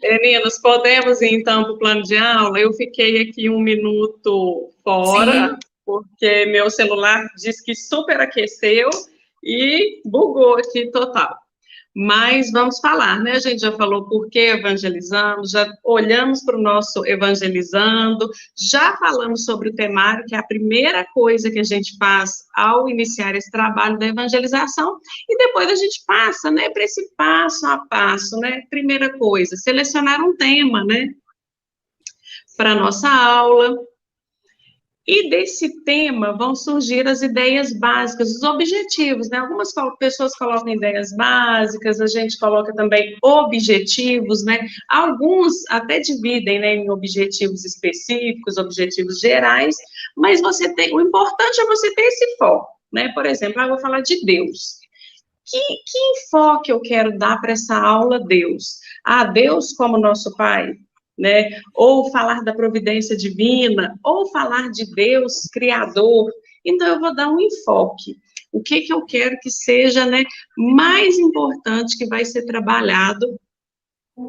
Meninas, podemos ir então para o plano de aula? Eu fiquei aqui 1 minuto fora, sim, porque meu celular disse que superaqueceu e bugou aqui total. Mas vamos falar, né? A gente já falou por que evangelizamos, já olhamos para o nosso evangelizando, já falamos sobre o temário, que é a primeira coisa que a gente faz ao iniciar esse trabalho da evangelização, e depois a gente passa, né, para esse passo a passo, né? Primeira coisa, selecionar um tema, né, para a nossa aula. E desse tema vão surgir as ideias básicas, os objetivos, né? Algumas pessoas colocam ideias básicas, a gente coloca também objetivos, né? Alguns até dividem, né, em objetivos específicos, objetivos gerais, mas o importante é você ter esse foco, né? Por exemplo, eu vou falar de Deus. Que enfoque eu quero dar para essa aula, Deus? Deus como nosso Pai, né? Ou falar da providência divina, ou falar de Deus Criador. Então, eu vou dar um enfoque. O que eu quero que seja, né, mais importante que vai ser trabalhado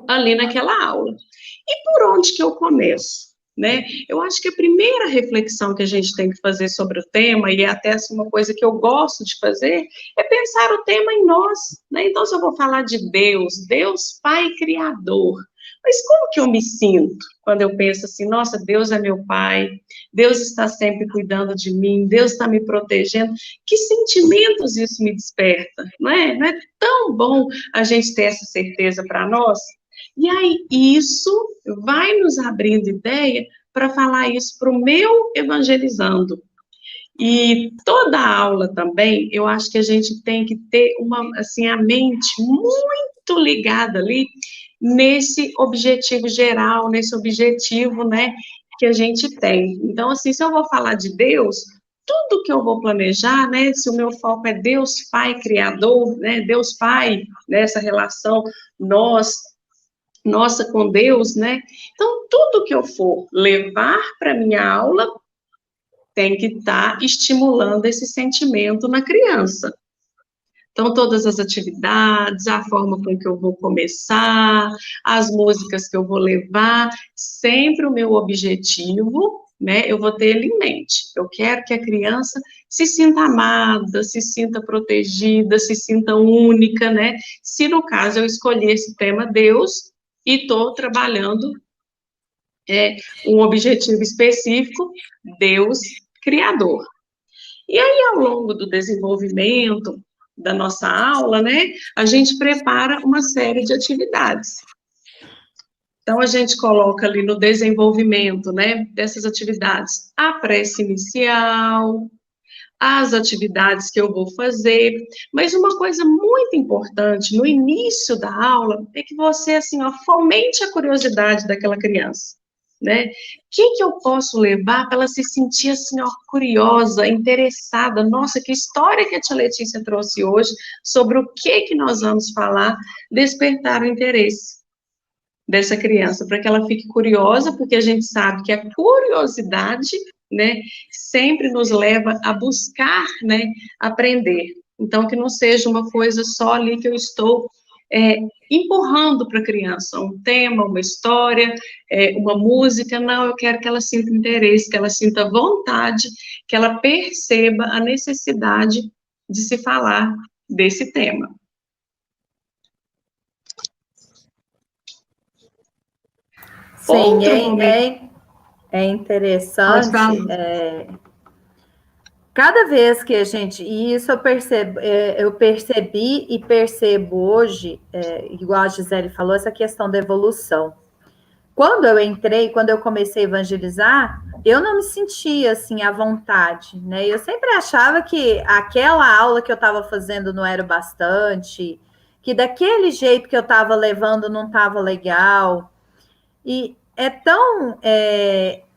ali naquela aula. E por onde que eu começo? Né? Eu acho que a primeira reflexão que a gente tem que fazer sobre o tema, e é até assim, uma coisa que eu gosto de fazer, é pensar o tema em nós. Né? Então, se eu vou falar de Deus, Deus Pai Criador, mas como que eu me sinto quando eu penso assim, nossa, Deus é meu Pai, Deus está sempre cuidando de mim, Deus está me protegendo, que sentimentos isso me desperta, não é? Não é tão bom a gente ter essa certeza para nós? E aí, isso vai nos abrindo ideia para falar isso para o meu evangelizando. E toda aula também, eu acho que a gente tem que ter assim, a mente muito ligada ali nesse objetivo geral, nesse objetivo, né, que a gente tem. Então, assim, se eu vou falar de Deus, tudo que eu vou planejar, né, se o meu foco é Deus Pai Criador, né, Deus Pai, nessa relação nossa com Deus, né? Então, tudo que eu for levar para minha aula tem que estar estimulando esse sentimento na criança. Então, todas as atividades, a forma com que eu vou começar, as músicas que eu vou levar, sempre o meu objetivo, né? Eu vou ter ele em mente. Eu quero que a criança se sinta amada, se sinta protegida, se sinta única, né? Se no caso eu escolher esse tema Deus e estou trabalhando um objetivo específico, Deus Criador. E aí, ao longo do desenvolvimento da nossa aula, né, a gente prepara uma série de atividades. Então, a gente coloca ali no desenvolvimento, né, dessas atividades, a prece inicial, as atividades que eu vou fazer, mas uma coisa muito importante no início da aula é que você, assim, ó, fomente a curiosidade daquela criança, né? O que eu posso levar para ela se sentir, assim, ó, curiosa, interessada? Nossa, que história que a tia Letícia trouxe hoje sobre o que nós vamos falar, despertar o interesse dessa criança, para que ela fique curiosa, porque a gente sabe que a curiosidade, né, sempre nos leva a buscar, né, aprender. Então, que não seja uma coisa só ali que eu estou empurrando para a criança, um tema, uma história, uma música, não, eu quero que ela sinta interesse, que ela sinta vontade, que ela perceba a necessidade de se falar desse tema. Sim, é interessante. Cada vez que a gente... E isso eu percebi e percebo hoje, igual a Gisele falou, essa questão da evolução. Quando eu comecei a evangelizar, eu não me sentia, assim, à vontade, né? Eu sempre achava que aquela aula que eu estava fazendo não era o bastante, que daquele jeito que eu estava levando não estava legal. E é tão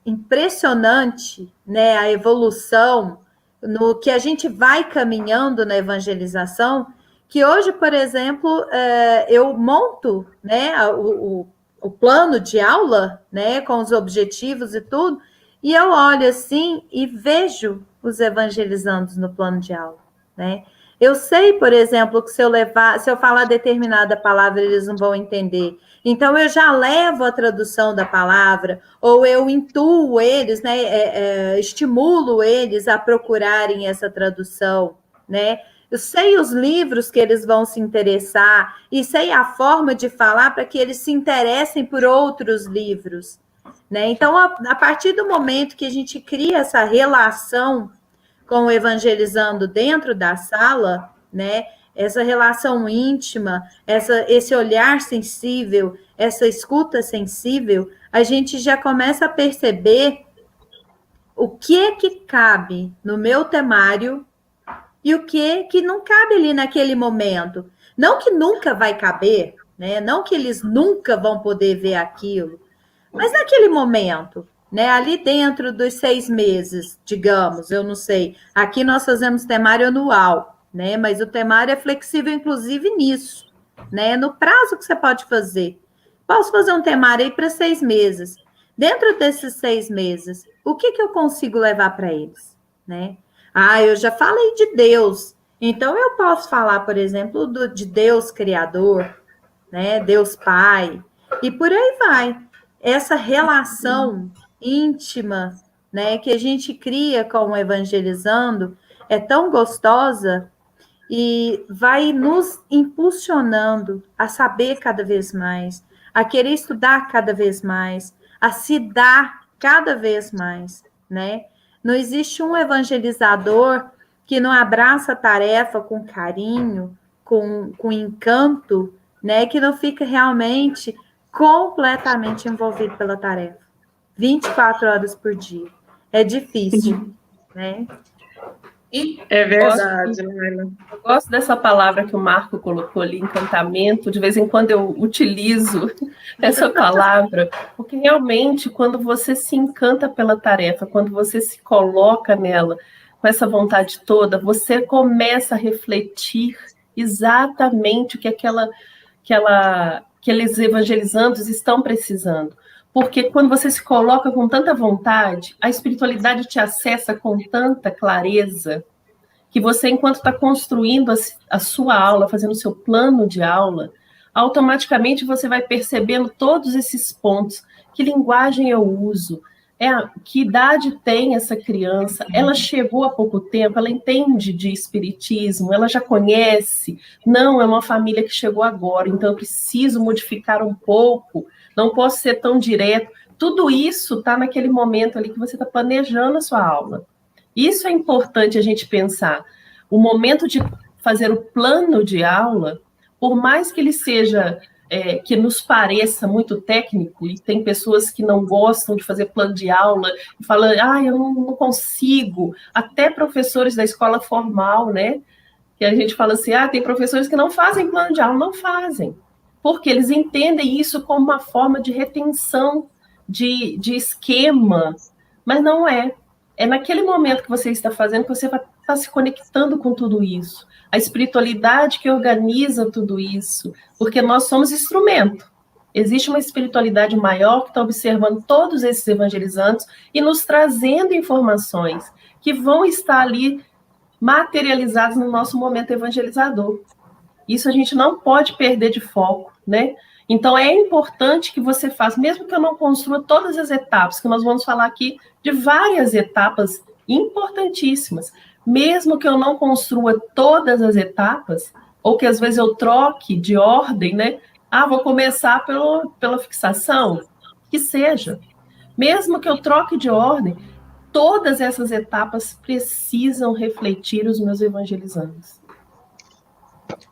impressionante, né, a evolução no que a gente vai caminhando na evangelização, que hoje, por exemplo, eu monto, né, o plano de aula, né, com os objetivos e tudo, e eu olho assim e vejo os evangelizandos no plano de aula, né? Eu sei, por exemplo, que se eu falar determinada palavra, eles não vão entender. Então, eu já levo a tradução da palavra, ou eu intuo eles, né, estimulo eles a procurarem essa tradução, né? Eu sei os livros que eles vão se interessar, e sei a forma de falar para que eles se interessem por outros livros, né? Então, a partir do momento que a gente cria essa relação com o evangelizando dentro da sala, né? Essa relação íntima, esse olhar sensível, essa escuta sensível, a gente já começa a perceber o que cabe no meu temário e o que não cabe ali naquele momento. Não que nunca vai caber, né? Não que eles nunca vão poder ver aquilo, mas naquele momento, né? Ali dentro dos 6 meses, digamos, eu não sei. Aqui nós fazemos temário anual, né? Mas o temário é flexível, inclusive, nisso, né? No prazo que você pode fazer. Posso fazer um temário aí para 6 meses. Dentro desses 6 meses, o que eu consigo levar para eles, né? Ah, eu já falei de Deus. Então, eu posso falar, por exemplo, de Deus Criador, né? Deus Pai, e por aí vai. Essa relação íntima, né, que a gente cria com o Evangelizando é tão gostosa e vai nos impulsionando a saber cada vez mais, a querer estudar cada vez mais, a se dar cada vez mais, né? Não existe um evangelizador que não abraça a tarefa com carinho, com encanto, né? Que não fica realmente completamente envolvido pela tarefa. 24 horas por dia. É difícil, né? É verdade, Laila. Eu gosto dessa palavra que o Marco colocou ali, encantamento. De vez em quando eu utilizo essa palavra, porque realmente, quando você se encanta pela tarefa, quando você se coloca nela com essa vontade toda, você começa a refletir exatamente o que aqueles evangelizandos estão precisando. Porque quando você se coloca com tanta vontade, a espiritualidade te acessa com tanta clareza, que você, enquanto está construindo a sua aula, fazendo o seu plano de aula, automaticamente você vai percebendo todos esses pontos. Que linguagem eu uso? Que idade tem essa criança? Ela chegou há pouco tempo, ela entende de espiritismo, ela já conhece? Não, é uma família que chegou agora, então eu preciso modificar um pouco, não posso ser tão direto. Tudo isso está naquele momento ali que você está planejando a sua aula. Isso é importante a gente pensar. O momento de fazer o plano de aula, por mais que ele seja, que nos pareça muito técnico, e tem pessoas que não gostam de fazer plano de aula, e falam, eu não consigo, até professores da escola formal, né? Que a gente fala assim, tem professores que não fazem plano de aula, não fazem, porque eles entendem isso como uma forma de retenção, de esquema, mas não é. É naquele momento que você está fazendo que você vai estar se conectando com tudo isso. A espiritualidade que organiza tudo isso, porque nós somos instrumento. Existe uma espiritualidade maior que está observando todos esses evangelizantes e nos trazendo informações que vão estar ali materializadas no nosso momento evangelizador. Isso a gente não pode perder de foco, né? Então, é importante que você faça, mesmo que eu não construa todas as etapas, que nós vamos falar aqui de várias etapas importantíssimas, mesmo que eu não construa todas as etapas, ou que às vezes eu troque de ordem, né? Vou começar pela fixação, que seja. Mesmo que eu troque de ordem, todas essas etapas precisam refletir os meus evangelizandos.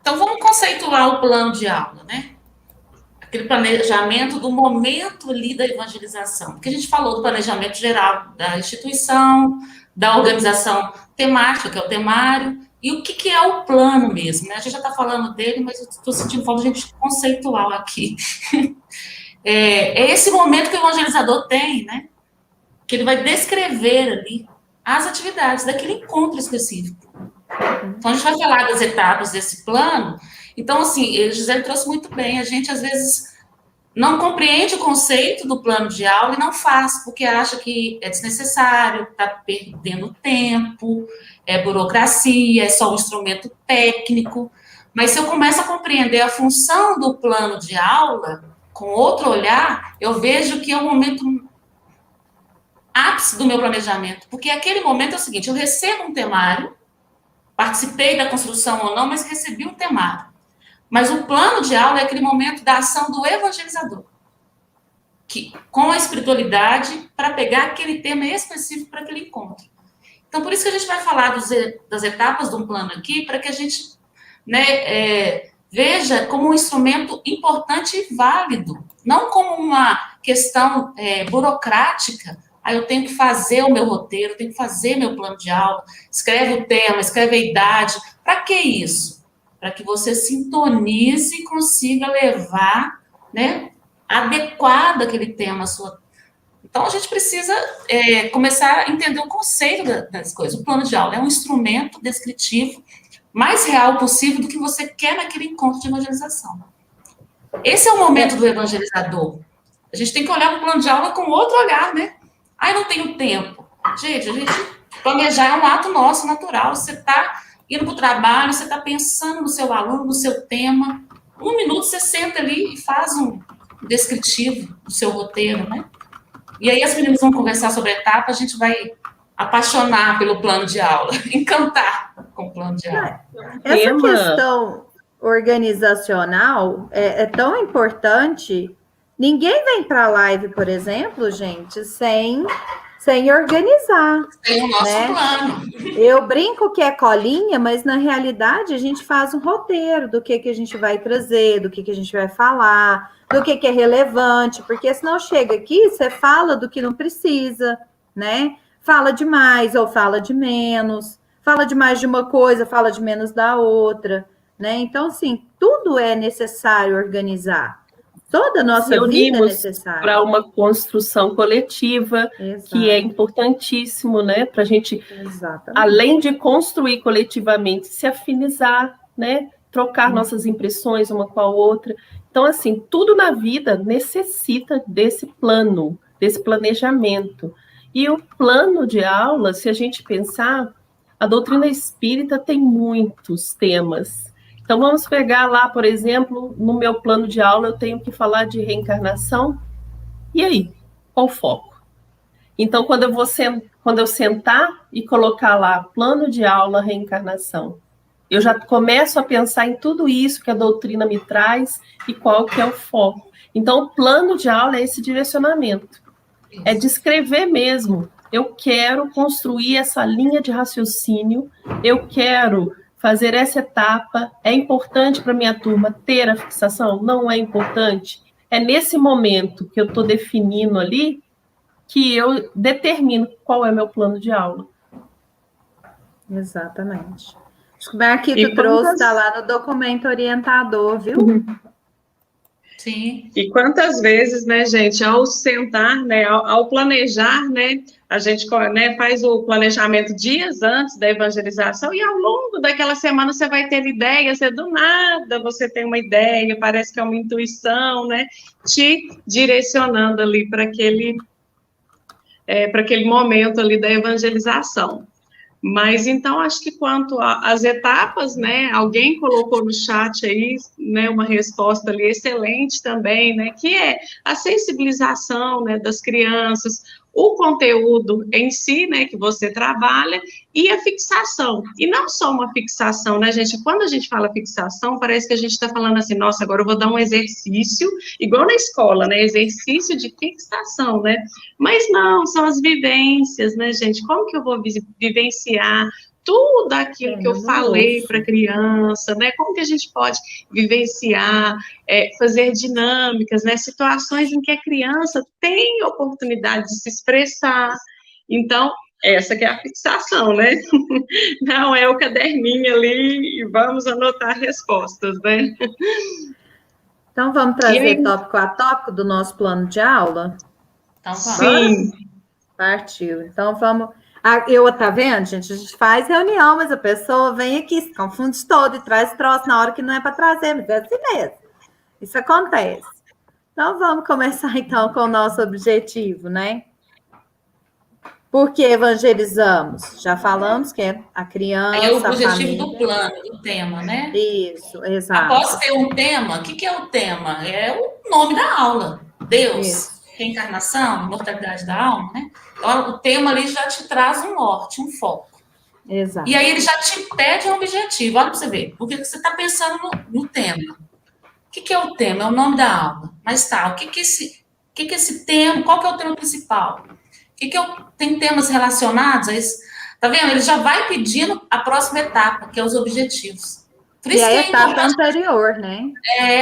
Então, vamos conceituar o plano de aula, né? Aquele planejamento do momento ali da evangelização. Porque a gente falou do planejamento geral da instituição, da organização temática, que é o temário, e o que é o plano mesmo, né? A gente já está falando dele, mas eu estou sentindo falta de a gente conceituar aqui. É esse momento que o evangelizador tem, né? Que ele vai descrever ali as atividades daquele encontro específico. Então, a gente vai falar das etapas desse plano. Então, assim, a Gisele trouxe muito bem. A gente, às vezes, não compreende o conceito do plano de aula e não faz, porque acha que é desnecessário, está perdendo tempo, é burocracia, é só um instrumento técnico. Mas se eu começo a compreender a função do plano de aula, com outro olhar, eu vejo que é o momento ápice do meu planejamento. Porque aquele momento é o seguinte, eu recebo um temário, participei da construção ou não, mas recebi um temário. Mas o plano de aula é aquele momento da ação do evangelizador, que, com a espiritualidade, para pegar aquele tema específico para aquele encontro. Então, por isso que a gente vai falar das etapas de um plano aqui, para que a gente, né, veja como um instrumento importante e válido, não como uma questão burocrática, Aí eu tenho que fazer o meu roteiro, eu tenho que fazer meu plano de aula, escreve o tema, escreve a idade. Para que isso? Para que você sintonize e consiga levar, né, adequado aquele tema à sua. Então, a gente precisa começar a entender o conceito das coisas. O plano de aula é um instrumento descritivo mais real possível do que você quer naquele encontro de evangelização. Esse é o momento do evangelizador. A gente tem que olhar para o plano de aula com outro olhar, né? Eu não tenho tempo. Gente, a gente planejar é um ato nosso, natural. Você está indo para o trabalho, você está pensando no seu aluno, no seu tema. 1 minuto você senta ali e faz um descritivo do seu roteiro, né? E aí as meninas vão conversar sobre a etapa, a gente vai apaixonar pelo plano de aula, encantar com o plano de aula. Essa questão organizacional é tão importante. Ninguém vem para a live, por exemplo, gente, sem organizar. Tem o nosso plano. Eu brinco que é colinha, mas na realidade a gente faz um roteiro do que a gente vai trazer, do que a gente vai falar, do que é relevante, porque senão chega aqui, você fala do que não precisa, né? Fala demais ou fala de menos, fala de mais de uma coisa, fala de menos da outra, né? Então, assim, tudo é necessário organizar. Toda a nossa vida é necessária. Para uma construção coletiva, exato, que é importantíssimo, né? Para a gente, exatamente, além de construir coletivamente, se afinizar, né? Trocar nossas impressões uma com a outra. Então, assim, tudo na vida necessita desse plano, desse planejamento. E o plano de aula, se a gente pensar, a doutrina espírita tem muitos temas. Então, vamos pegar lá, por exemplo, no meu plano de aula, eu tenho que falar de reencarnação. E aí? Qual o foco? Então, quando eu sentar e colocar lá, plano de aula, reencarnação, eu já começo a pensar em tudo isso que a doutrina me traz e qual que é o foco. Então, o plano de aula é esse direcionamento. É descrever mesmo. Eu quero construir essa linha de raciocínio, eu quero fazer essa etapa. É importante para a minha turma ter a fixação? Não é importante. É nesse momento que eu estou definindo ali que eu determino qual é meu plano de aula. Exatamente. Acho que o Marquito trouxe, está lá no documento orientador, viu? Sim. E quantas vezes, né, gente, ao sentar, né, ao planejar, né, a gente, né, faz o planejamento dias antes da evangelização e ao longo daquela semana você vai ter ideias, do nada você tem uma ideia, parece que é uma intuição, né, te direcionando ali para aquele momento ali da evangelização. Mas, então, acho que quanto às etapas, né, alguém colocou no chat aí, né, uma resposta ali excelente também, né, que é a sensibilização, né, das crianças, o conteúdo em si, né, que você trabalha, e a fixação. E não só uma fixação, né, gente? Quando a gente fala fixação, parece que a gente está falando assim, nossa, agora eu vou dar um exercício, igual na escola, né, exercício de fixação, né? Mas não, são as vivências, né, gente? Como que eu vou vivenciar tudo aquilo que eu falei para a criança, né? Como que a gente pode vivenciar, fazer dinâmicas, né? Situações em que a criança tem oportunidade de se expressar. Então, essa que é a fixação, né? Não é o caderninho ali e vamos anotar respostas, né? Então, vamos trazer tópico a tópico do nosso plano de aula? Então, vamos. Sim. Partiu. Então, vamos... tá vendo, gente? A gente faz reunião, mas a pessoa vem aqui, se confunde todo e traz troço na hora que não é para trazer, mas é assim mesmo. Isso acontece. Então, vamos começar, então, com o nosso objetivo, né? Por que evangelizamos? Já falamos que é a criança, é o objetivo família. do plano, do tema, né? Isso, exato. Após ter um tema, o que é o tema? É o nome da aula. Deus, isso. Reencarnação, imortalidade da alma, né? Então, o tema ali já te traz um norte, um foco. Exato. E aí ele já te pede um objetivo. Olha para você ver. O que você está pensando no tema? O que é o tema? É o nome da aula. Mas tá, o que é esse tema? Qual que é o tema principal? Tem temas relacionados a isso? Tá vendo? Ele já vai pedindo a próxima etapa, que é os objetivos. Por E isso a que é etapa importante. anterior, né?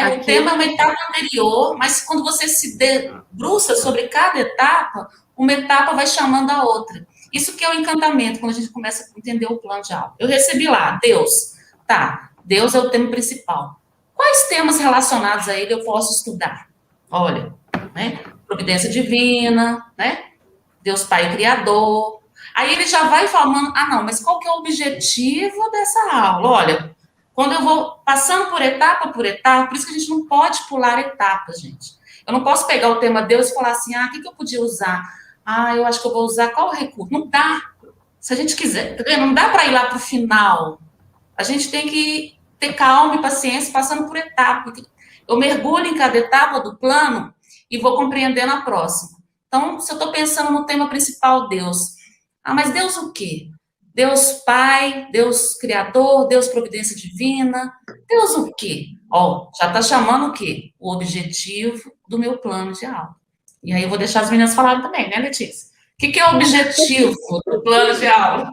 O Aqui, tema é uma etapa anterior, mas quando você se debruça sobre cada etapa, uma etapa vai chamando a outra. Isso que é o encantamento, quando a gente começa a entender o plano de aula. Eu recebi lá, Deus. Tá, Deus é o tema principal. Quais temas relacionados a ele eu posso estudar? Olha, né? Providência divina, né? Deus Pai Criador. Aí ele já vai falando, não, mas qual que é o objetivo dessa aula? Olha, quando eu vou passando por etapa, por isso que a gente não pode pular etapas, gente. Eu não posso pegar o tema Deus e falar assim, o que eu podia usar? Eu acho que eu vou usar qual recurso? Não dá. Se a gente quiser, não dá para ir lá para o final. A gente tem que ter calma e paciência passando por etapa. Eu mergulho em cada etapa do plano e vou compreendendo a próxima. Então, se eu estou pensando no tema principal, Deus. Mas Deus o quê? Deus Pai, Deus Criador, Deus Providência Divina. Deus o quê? Já está chamando o quê? O objetivo do meu plano de aula. E aí eu vou deixar as meninas falarem também, né, Letícia? O que é o objetivo do plano de aula?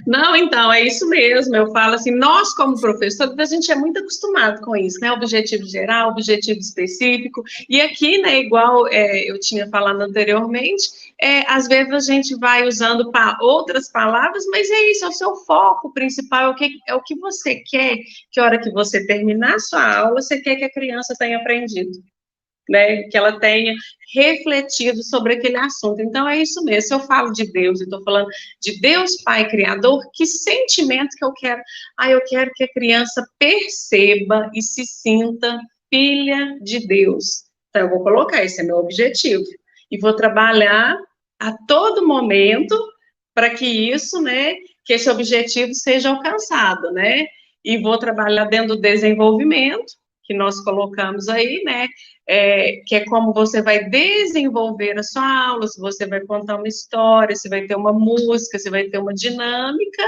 Não, então, é isso mesmo. Eu falo assim, nós como professores, a gente é muito acostumado com isso, né? Objetivo geral, objetivo específico. E aqui, né, igual eu tinha falado anteriormente, às vezes a gente vai usando outras palavras, mas é isso, é o seu foco principal, é o que você quer, que a hora que você terminar a sua aula, você quer que a criança tenha aprendido. Né, que ela tenha refletido sobre aquele assunto. Então, é isso mesmo. Se eu falo de Deus, eu estou falando de Deus Pai Criador, que sentimento que eu quero? Eu quero que a criança perceba e se sinta filha de Deus. Então, eu vou colocar, esse é meu objetivo. E vou trabalhar a todo momento para que isso, né, que esse objetivo seja alcançado, né? E vou trabalhar dentro do desenvolvimento, que nós colocamos aí, né, que é como você vai desenvolver a sua aula, se você vai contar uma história, se vai ter uma música, se vai ter uma dinâmica,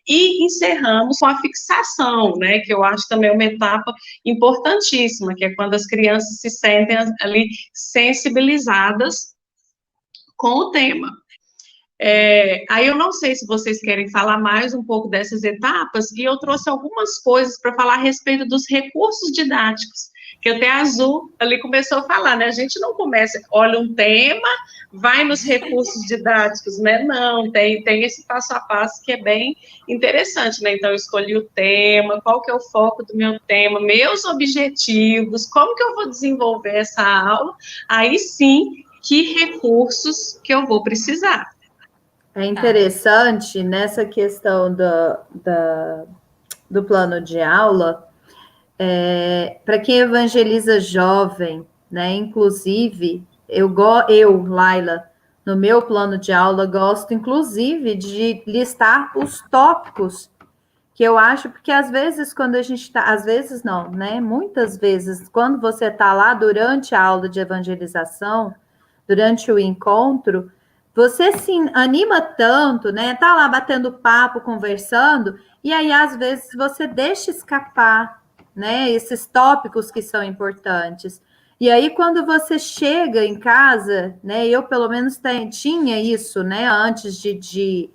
e encerramos com a fixação, né, que eu acho também uma etapa importantíssima, que é quando as crianças se sentem ali sensibilizadas com o tema. Aí eu não sei se vocês querem falar mais um pouco dessas etapas, e eu trouxe algumas coisas para falar a respeito dos recursos didáticos, que até a Azul ali começou a falar, né? A gente não começa, olha um tema, vai nos recursos didáticos, né? Não, tem esse passo a passo que é bem interessante, né? Então, eu escolhi o tema, qual que é o foco do meu tema, meus objetivos, como que eu vou desenvolver essa aula, aí sim, que recursos que eu vou precisar. É interessante nessa questão do plano de aula, para quem evangeliza jovem, né? Inclusive, eu, Laila, no meu plano de aula, gosto, inclusive, de listar os tópicos que eu acho, porque às vezes, quando a gente está, às vezes não, né? Muitas vezes, quando você está lá durante a aula de evangelização, durante o encontro, você se anima tanto, né? Tá lá batendo papo, conversando, e aí às vezes você deixa escapar, né? Esses tópicos que são importantes. E aí quando você chega em casa, né? Eu pelo menos tinha isso, né? Antes de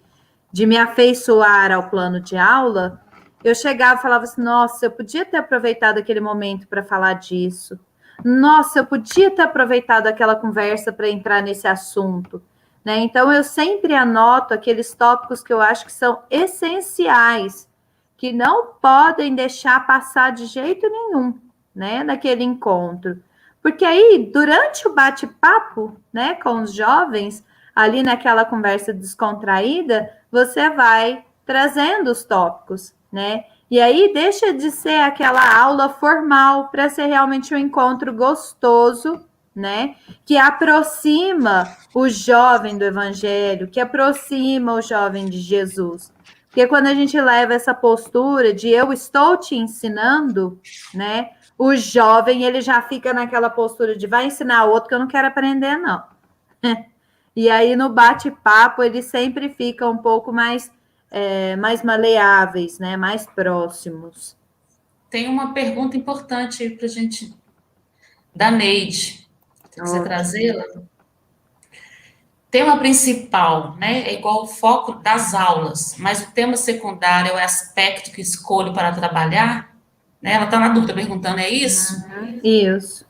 me afeiçoar ao plano de aula, eu chegava e falava assim, nossa, eu podia ter aproveitado aquele momento para falar disso. Nossa, eu podia ter aproveitado aquela conversa para entrar nesse assunto. Né? Então, eu sempre anoto aqueles tópicos que eu acho que são essenciais, que não podem deixar passar de jeito nenhum, né, naquele encontro. Porque aí, durante o bate-papo, né, com os jovens, ali naquela conversa descontraída, você vai trazendo os tópicos, né? E aí deixa de ser aquela aula formal para ser realmente um encontro gostoso, né? Que aproxima o jovem do evangelho, que aproxima o jovem de Jesus. Porque quando a gente leva essa postura de eu estou te ensinando, né? O jovem, ele já fica naquela postura de vai ensinar outro que eu não quero aprender, não. E aí, no bate-papo, eles sempre ficam um pouco mais maleáveis, né? Mais próximos. Tem uma pergunta importante para a gente, da Neide. Se quiser trazê-la. Tema principal, né? É igual o foco das aulas, mas o tema secundário é o aspecto que escolho para trabalhar. né? Ela está na dúvida perguntando, é isso? Isso.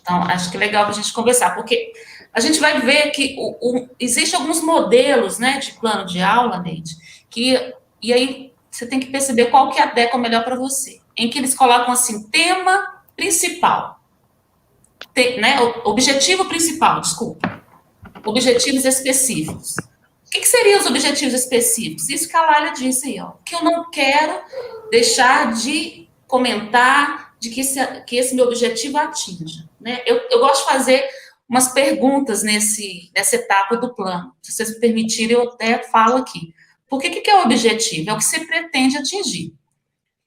Então, acho que é legal para a gente conversar, porque a gente vai ver que existem alguns modelos, né, de plano de aula, Neide, e aí você tem que perceber qual que adequa melhor para você, em que eles colocam assim, tema principal, né, objetivo principal, desculpa, objetivos específicos. O que seriam os objetivos específicos? Isso que a Lália disse aí, ó, que eu não quero deixar de comentar de que esse meu objetivo atinja. Né? Eu gosto de fazer umas perguntas nessa etapa do plano. Se vocês me permitirem, eu até falo aqui. Porque o que é o objetivo? É o que você pretende atingir.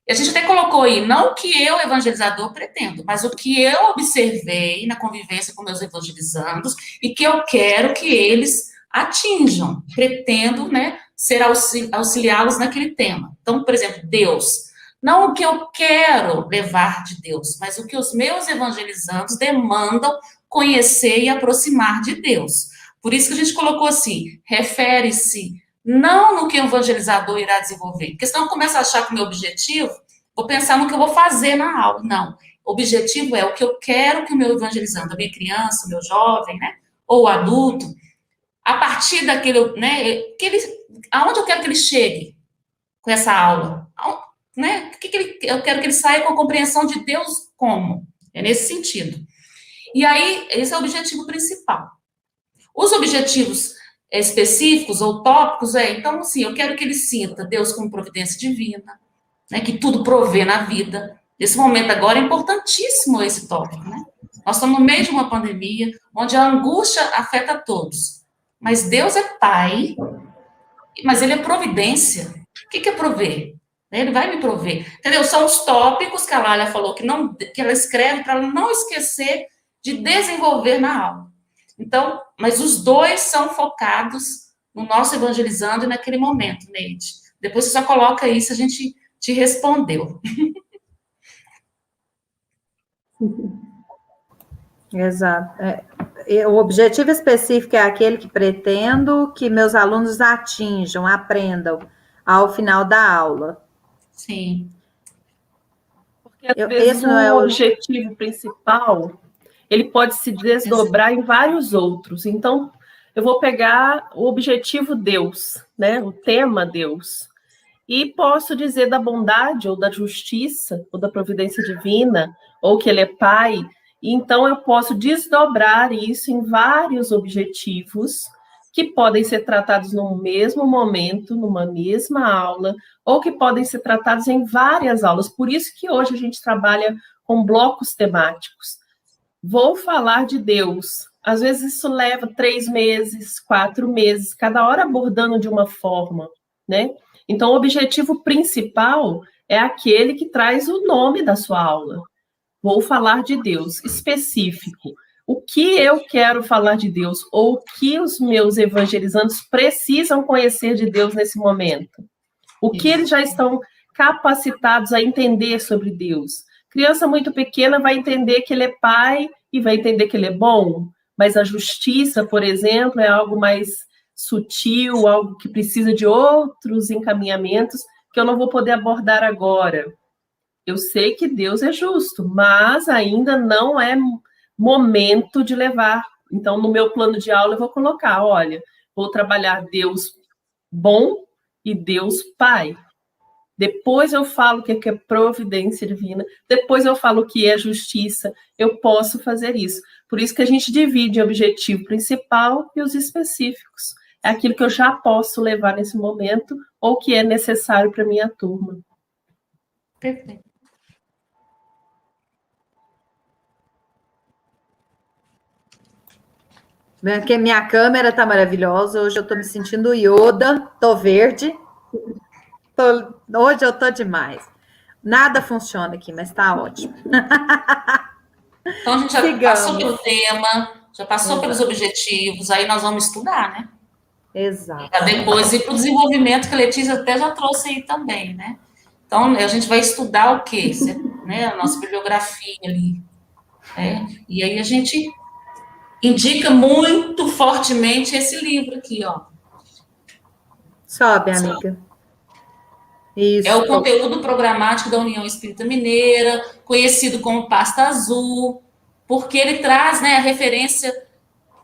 E a gente até colocou aí, não o que eu, evangelizador, pretendo, mas o que eu observei na convivência com meus evangelizandos e que eu quero que eles atinjam. Pretendo, né, ser auxiliá-los naquele tema. Então, por exemplo, Deus. Não o que eu quero levar de Deus, mas o que os meus evangelizandos demandam conhecer e aproximar de Deus. Por isso que a gente colocou assim, refere-se não no que o evangelizador irá desenvolver, porque senão eu começo a achar que o meu objetivo, vou pensar no que eu vou fazer na aula. Não, o objetivo é o que eu quero que o meu evangelizando, a minha criança, o meu jovem, né, ou o adulto, a partir daquele, né, aonde eu quero que ele chegue com essa aula, né? Eu quero que ele saia com a compreensão de Deus como? É nesse sentido. E aí, esse é o objetivo principal. Os objetivos específicos ou tópicos então, assim, eu quero que ele sinta Deus como providência divina, né? Que tudo provê na vida. Nesse momento agora é importantíssimo esse tópico, né? Nós estamos no meio de uma pandemia, onde a angústia afeta todos. Mas Deus é Pai, mas Ele é providência. O que é prover? Ele vai me prover. Entendeu? São os tópicos que a Lália falou que ela escreve para ela não esquecer de desenvolver na aula. Então, mas os dois são focados no nosso evangelizando e naquele momento, Neide. Depois você só coloca isso, a gente te respondeu. Exato. O objetivo específico é aquele que pretendo que meus alunos atinjam, aprendam ao final da aula. Sim. Porque às vezes o objetivo principal, ele pode se desdobrar em vários outros. Então, eu vou pegar o objetivo Deus, né? O tema Deus. E posso dizer da bondade, ou da justiça, ou da providência divina, ou que ele é Pai. E então, eu posso desdobrar isso em vários objetivos que podem ser tratados no mesmo momento, numa mesma aula, ou que podem ser tratados em várias aulas. Por isso que hoje a gente trabalha com blocos temáticos. Vou falar de Deus. Às vezes isso leva 3 meses, 4 meses, cada hora abordando de uma forma, né? Então, o objetivo principal é aquele que traz o nome da sua aula. Vou falar de Deus, específico. O que eu quero falar de Deus, ou o que os meus evangelizandos precisam conhecer de Deus nesse momento. O que eles já estão capacitados a entender sobre Deus. Criança muito pequena vai entender que ele é pai e vai entender que ele é bom, mas a justiça, por exemplo, é algo mais sutil, algo que precisa de outros encaminhamentos que eu não vou poder abordar agora. Eu sei que Deus é justo, mas ainda não é momento de levar. Então, no meu plano de aula, eu vou colocar, olha, vou trabalhar Deus bom e Deus Pai. Depois eu falo o que é providência divina, depois eu falo o que é justiça, eu posso fazer isso. Por isso que a gente divide o objetivo principal e os específicos. É aquilo que eu já posso levar nesse momento ou que é necessário para a minha turma. Perfeito. Porque minha câmera está maravilhosa, hoje eu estou me sentindo Yoda, estou verde. Hoje eu estou demais. Nada funciona aqui, mas está ótimo. Então, a gente já passou pelo tema, já passou pelos objetivos, aí nós vamos estudar, né? Exato. Para depois ir para o desenvolvimento, que a Letícia até já trouxe aí também, né? Então, a gente vai estudar o quê? Né? A nossa bibliografia ali. Né? E aí a gente indica muito fortemente esse livro aqui, ó. Sobe, amiga. Isso. É o conteúdo programático da União Espírita Mineira, conhecido como Pasta Azul, porque ele traz, né, a referência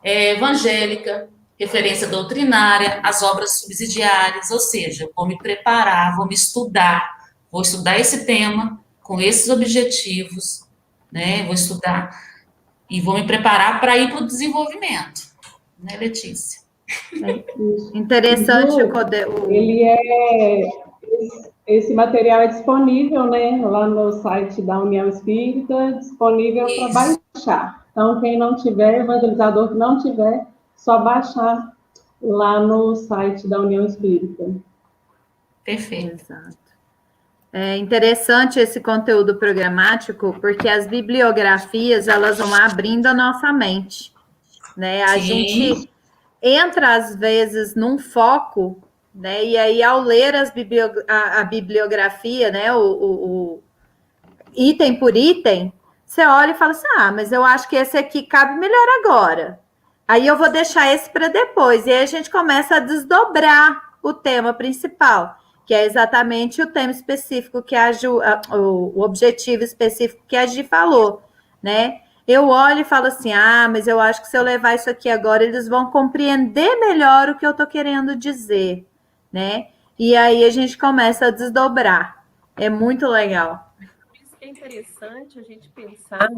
evangélica, referência doutrinária, as obras subsidiárias, ou seja, eu vou me preparar, vou estudar esse tema com esses objetivos, né? Vou estudar e vou me preparar para ir para o desenvolvimento, né, Letícia? Interessante esse material é disponível, né, lá no site da União Espírita, disponível para baixar. Então, quem não tiver, evangelizador que não tiver, só baixar lá no site da União Espírita. Perfeito. Exato. É interessante esse conteúdo programático, porque as bibliografias, elas vão abrindo a nossa mente, né? A gente entra, às vezes, num foco, né? E aí, ao ler a bibliografia, né? O item por item, você olha e fala assim, mas eu acho que esse aqui cabe melhor agora. Aí eu vou deixar esse para depois. E aí a gente começa a desdobrar o tema principal, que é exatamente o tema específico que o objetivo específico que a Gi falou, né? Eu olho e falo assim, mas eu acho que se eu levar isso aqui agora, eles vão compreender melhor o que eu estou querendo dizer, né? E aí a gente começa a desdobrar. É muito legal. Por isso que é interessante a gente pensar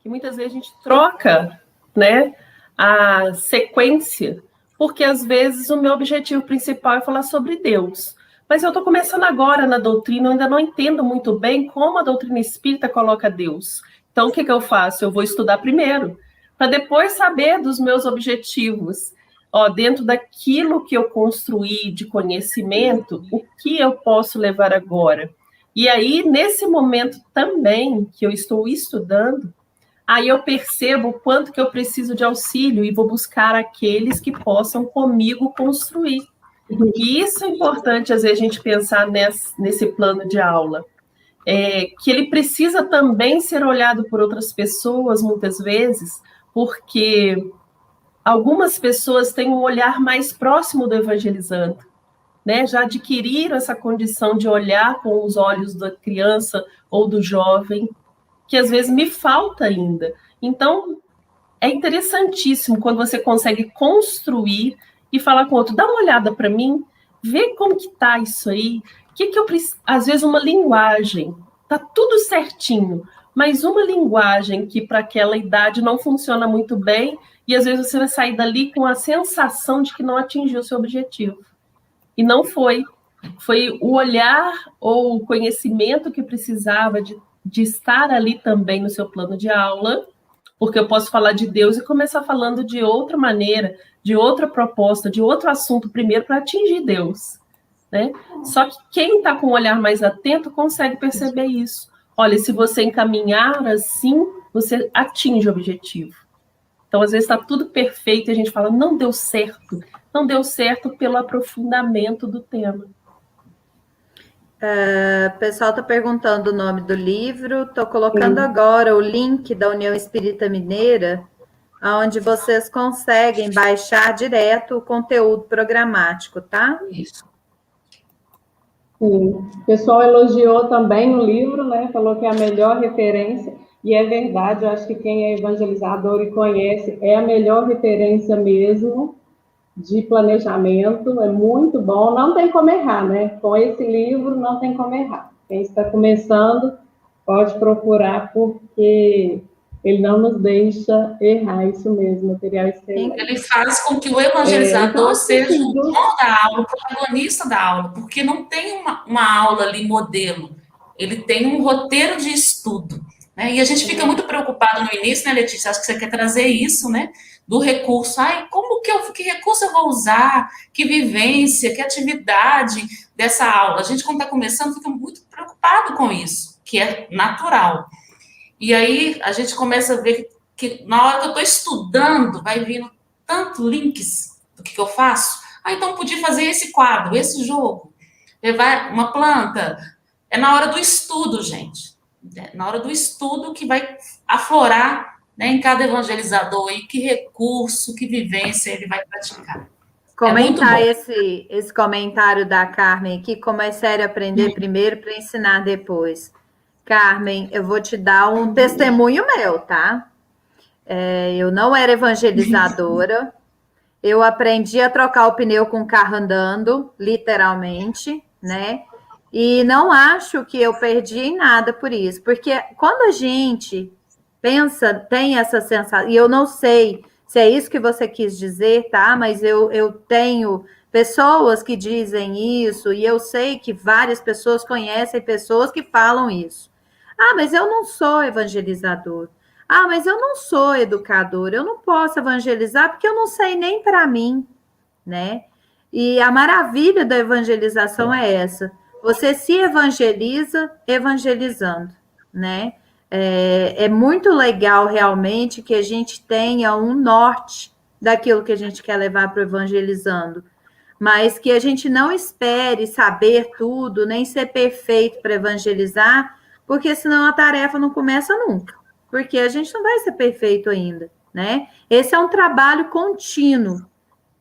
que muitas vezes a gente troca, né, a sequência, porque às vezes o meu objetivo principal é falar sobre Deus. Mas eu estou começando agora na doutrina, eu ainda não entendo muito bem como a doutrina espírita coloca Deus. Então, o que eu faço? Eu vou estudar primeiro, para depois saber dos meus objetivos. Dentro daquilo que eu construí de conhecimento, o que eu posso levar agora? E aí, nesse momento também que eu estou estudando, aí eu percebo o quanto que eu preciso de auxílio e vou buscar aqueles que possam comigo construir. E isso é importante, às vezes, a gente pensar nesse plano de aula. Que ele precisa também ser olhado por outras pessoas, muitas vezes, porque algumas pessoas têm um olhar mais próximo do evangelizando, né? Já adquiriram essa condição de olhar com os olhos da criança ou do jovem, que às vezes me falta ainda. Então, é interessantíssimo quando você consegue construir e falar com o outro, dá uma olhada para mim, vê como que tá isso aí, que eu preciso, às vezes uma linguagem, tá tudo certinho, mas uma linguagem que para aquela idade não funciona muito bem, e às vezes você vai sair dali com a sensação de que não atingiu o seu objetivo. E não foi. Foi o olhar ou o conhecimento que precisava de estar ali também no seu plano de aula, porque eu posso falar de Deus e começar falando de outra maneira, de outra proposta, de outro assunto primeiro para atingir Deus, né? Só que quem está com um olhar mais atento consegue perceber isso. Olha, se você encaminhar assim, você atinge o objetivo. Então, às vezes está tudo perfeito e a gente fala, não deu certo. Não deu certo pelo aprofundamento do tema. O pessoal está perguntando o nome do livro. Estou colocando agora o link da União Espírita Mineira, onde vocês conseguem baixar direto o conteúdo programático, tá? Isso. Sim. O pessoal elogiou também o livro, né? Falou que é a melhor referência. E é verdade, eu acho que quem é evangelizador e conhece é a melhor referência mesmo de planejamento, é muito bom, não tem como errar, né? Com esse livro não tem como errar. Quem está começando pode procurar, porque ele não nos deixa errar, isso mesmo, material excelente. Ele faz com que o evangelizador seja o dono da aula, o protagonista da aula, porque não tem uma aula ali modelo, ele tem um roteiro de estudo. Né? E a gente fica muito preocupado no início, né, Letícia? Acho que você quer trazer isso, né? Do recurso. Que recurso eu vou usar? Que vivência, que atividade dessa aula? A gente, quando está começando, fica muito preocupado com isso, que é natural. E aí a gente começa a ver que na hora que eu estou estudando, vai vindo tanto links do que eu faço. Então podia fazer esse quadro, esse jogo, levar uma planta. É na hora do estudo, gente. Na hora do estudo que vai aflorar, né, em cada evangelizador, e que recurso, que vivência ele vai praticar. comentar esse comentário da Carmen aqui, como é sério aprender primeiro para ensinar depois. Carmen, eu vou te dar um testemunho meu, tá? Eu não era evangelizadora, eu aprendi a trocar o pneu com o carro andando, literalmente, né? E não acho que eu perdi em nada por isso, porque quando a gente pensa, tem essa sensação, e eu não sei se é isso que você quis dizer, tá? Mas eu tenho pessoas que dizem isso, e eu sei que várias pessoas conhecem pessoas que falam isso. Ah, mas eu não sou evangelizador. Ah, mas eu não sou educador. Eu não posso evangelizar porque eu não sei nem para mim, né? E a maravilha da evangelização é essa. Você se evangeliza evangelizando, né? É muito legal realmente que a gente tenha um norte daquilo que a gente quer levar para o evangelizando, mas que a gente não espere saber tudo, nem ser perfeito para evangelizar, porque senão a tarefa não começa nunca, porque a gente não vai ser perfeito ainda, né? Esse é um trabalho contínuo,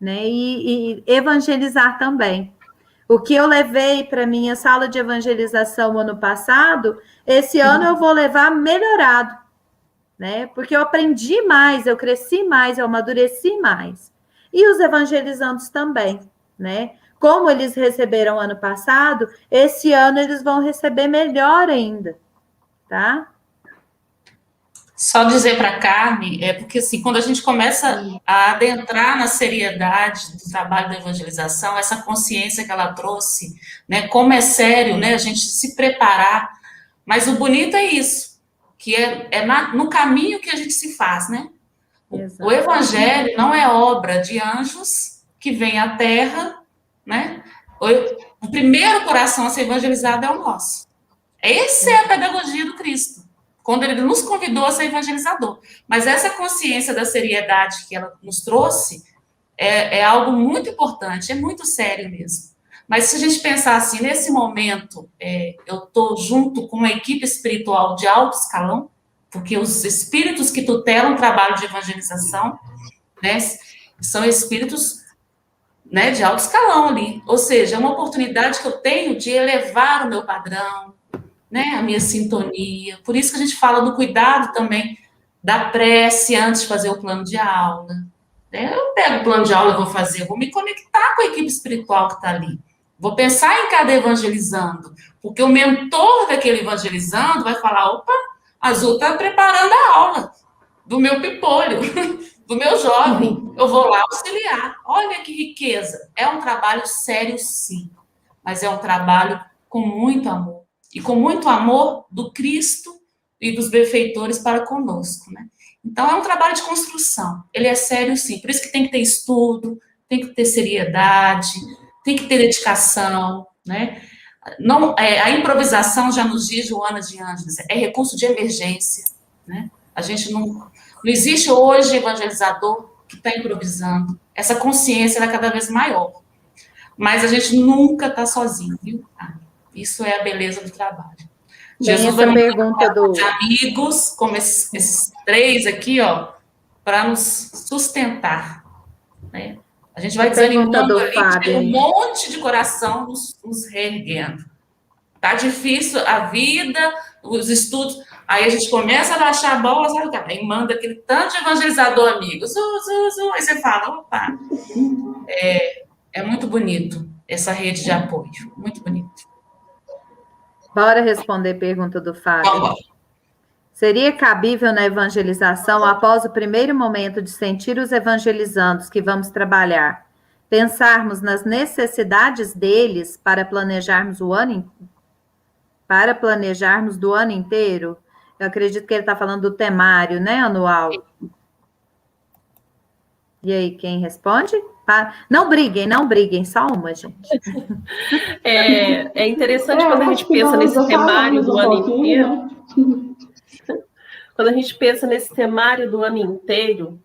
né? E evangelizar também. O que eu levei para minha sala de evangelização ano passado, esse ano eu vou levar melhorado, né? Porque eu aprendi mais, eu cresci mais, eu amadureci mais. E os evangelizandos também, né? Como eles receberam ano passado, esse ano eles vão receber melhor ainda, tá? Só dizer para a Carmen, porque assim, quando a gente começa a adentrar na seriedade do trabalho da evangelização, essa consciência que ela trouxe, né, como é sério, né, a gente se preparar, mas o bonito é isso, que no caminho que a gente se faz, né? O evangelho não é obra de anjos que vem à terra, né? O primeiro coração a ser evangelizado é o nosso. Essa é a pedagogia do Cristo, quando ele nos convidou a ser evangelizador. Mas essa consciência da seriedade que ela nos trouxe é algo muito importante, é muito sério mesmo. Mas se a gente pensar assim, nesse momento, eu estou junto com uma equipe espiritual de alto escalão, porque os espíritos que tutelam o trabalho de evangelização, né, são espíritos, né, de alto escalão ali. Ou seja, é uma oportunidade que eu tenho de elevar o meu padrão, né, a minha sintonia. Por isso que a gente fala do cuidado também da prece antes de fazer o plano de aula. Eu pego o plano de aula, vou fazer, vou me conectar com a equipe espiritual que está ali. Vou pensar em cada evangelizando, porque o mentor daquele evangelizando vai falar, opa, a Azul está preparando a aula do meu pipolho, do meu jovem. Eu vou lá auxiliar. Olha que riqueza. É um trabalho sério, sim, mas é um trabalho com muito amor. E com muito amor do Cristo e dos benfeitores para conosco, né? Então, é um trabalho de construção. Ele é sério, sim. Por isso que tem que ter estudo, tem que ter seriedade, tem que ter dedicação, né? Não, a improvisação, já nos diz Joana de Ângeles, é recurso de emergência, né? A gente não existe hoje evangelizador que está improvisando. Essa consciência é cada vez maior. Mas a gente nunca está sozinho, viu? Isso é a beleza do trabalho. Bem, Jesus vai pergunta de amigos, como esses três aqui, ó, para nos sustentar, né? A gente vai desanimando ali, tem um monte de coração nos reerguendo. Tá difícil a vida, os estudos, aí a gente começa a baixar a bola, sabe o que? Aí manda aquele tanto de evangelizador amigo, aí você fala, opa, é muito bonito essa rede de apoio, muito bonito. Bora responder a pergunta do Fábio. Seria cabível na evangelização, após o primeiro momento de sentir os evangelizandos que vamos trabalhar, pensarmos nas necessidades deles para planejarmos do ano inteiro? Eu acredito que ele está falando do temário, né, anual. E aí, quem responde? Não briguem, só uma, gente. É interessante quando a gente pensa nesse temário do ano inteiro. Quando a gente pensa nesse temário do ano inteiro,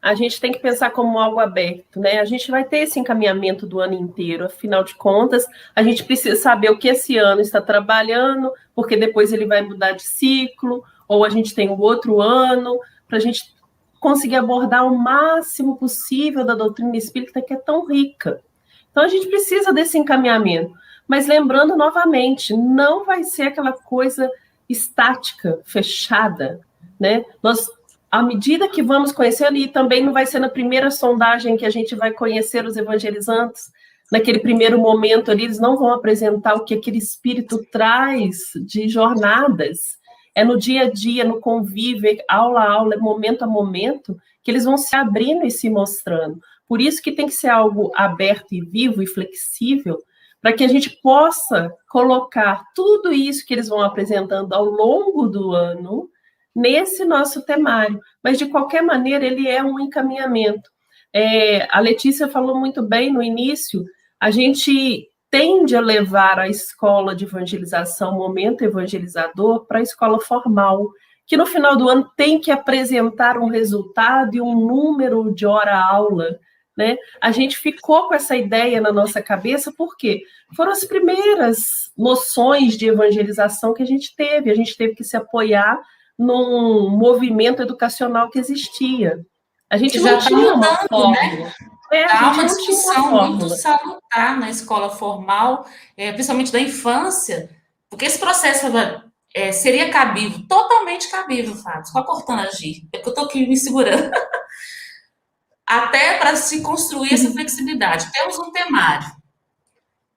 a gente tem que pensar como algo aberto, né? A gente vai ter esse encaminhamento do ano inteiro, afinal de contas, a gente precisa saber o que esse ano está trabalhando, porque depois ele vai mudar de ciclo, ou a gente tem um outro ano, para a gente conseguir abordar o máximo possível da doutrina espírita, que é tão rica. Então, a gente precisa desse encaminhamento. Mas lembrando novamente, não vai ser aquela coisa estática, fechada, né? Nós, à medida que vamos conhecendo, e também não vai ser na primeira sondagem que a gente vai conhecer os evangelizantes, naquele primeiro momento ali, eles não vão apresentar o que aquele espírito traz de jornadas. É no dia a dia, no convívio, aula a aula, momento a momento, que eles vão se abrindo e se mostrando. Por isso que tem que ser algo aberto e vivo e flexível, para que a gente possa colocar tudo isso que eles vão apresentando ao longo do ano nesse nosso temário. Mas, de qualquer maneira, ele é um encaminhamento. A Letícia falou muito bem no início, a gente tende a levar a escola de evangelização, momento evangelizador, para a escola formal, que no final do ano tem que apresentar um resultado e um número de hora-aula, né? A gente ficou com essa ideia na nossa cabeça, porque foram as primeiras noções de evangelização que a gente teve que se apoiar num movimento educacional que existia. A gente já não tinha uma mudando, fórmula. né? Há uma discussão muito fórmula. salutar na escola formal, principalmente da infância, porque esse processo seria cabível, totalmente cabível, Fábio, só cortando agir, é que eu estou aqui me segurando. Até para se construir essa flexibilidade. Temos um temário.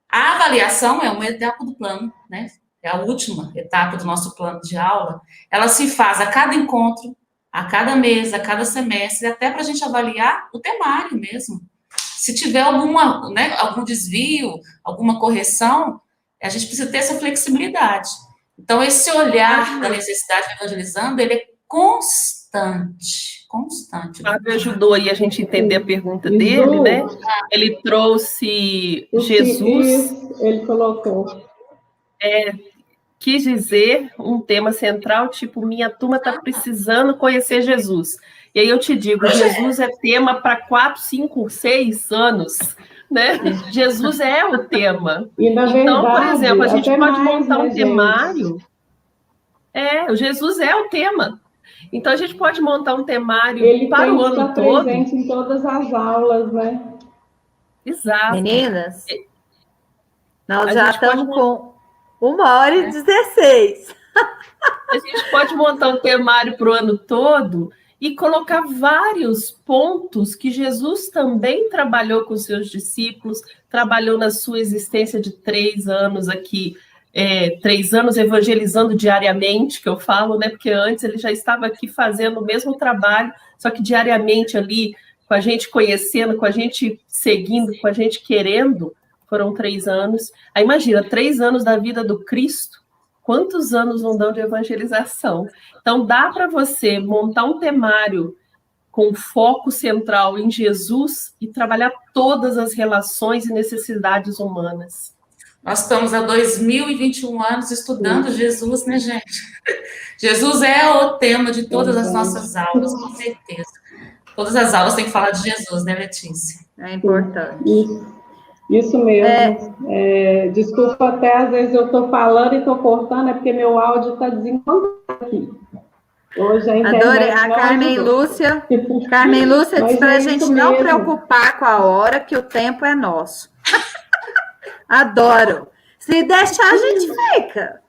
A avaliação é uma etapa do plano, né? É a última etapa do nosso plano de aula. Ela se faz a cada encontro, a cada mês, a cada semestre, até para a gente avaliar o temário mesmo. Se tiver algum desvio, alguma correção, a gente precisa ter essa flexibilidade. Então, esse olhar da necessidade de evangelizando, ele é constante. O Fábio ajudou aí a gente entender a pergunta dele, né? Ele trouxe Jesus. Ele colocou. Quis dizer um tema central, tipo, minha turma está precisando conhecer Jesus. E aí eu te digo, Jesus é tema para 4, 5, 6 anos, né? Jesus é o tema. E, na então, verdade, por exemplo, a gente pode montar um gente? temário. O Jesus é o tema. Então, a gente pode montar um temário para o ano todo. Ele tem que estar presente em todas as aulas, né? Exato. Meninas, nós já estamos com 1h16. A gente pode montar um temário para o ano todo e colocar vários pontos que Jesus também trabalhou com seus discípulos, trabalhou na sua existência de 3 anos aqui, 3 anos evangelizando diariamente, que eu falo, né? Porque antes ele já estava aqui fazendo o mesmo trabalho, só que diariamente ali, com a gente conhecendo, com a gente seguindo, com a gente querendo, foram 3 anos. Aí imagina, 3 anos da vida do Cristo, quantos anos não dão de evangelização? Então dá para você montar um temário com foco central em Jesus e trabalhar todas as relações e necessidades humanas. Nós estamos há 2021 anos estudando Jesus, né, gente? Jesus é o tema de todas as nossas aulas, com certeza. Todas as aulas têm que falar de Jesus, né, Letícia? É importante. Isso mesmo. Desculpa, até às vezes eu estou falando e estou cortando, é porque meu áudio está desencontrado aqui. Hoje a internet Adorei. A Carmen Lúcia disse para a gente não preocupar com a hora, que o tempo é nosso. Adoro. Se deixar, a gente fica.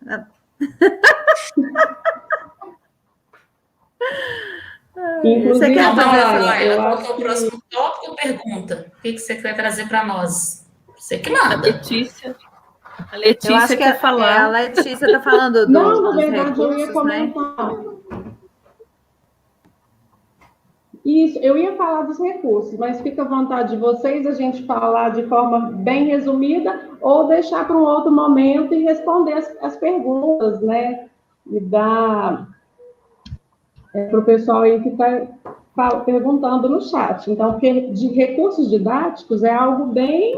Inclusive, você quer ela colocou o próximo tópico ou pergunta? O que você quer trazer para nós? Você que manda. A Letícia quer falar. A Letícia está falando dos recursos, eu ia comentar. Né? Isso, eu ia falar dos recursos, mas fica à vontade de vocês a gente falar de forma bem resumida ou deixar para um outro momento e responder as perguntas, né? E dar para o pessoal aí que está perguntando no chat. Então, porque de recursos didáticos é algo bem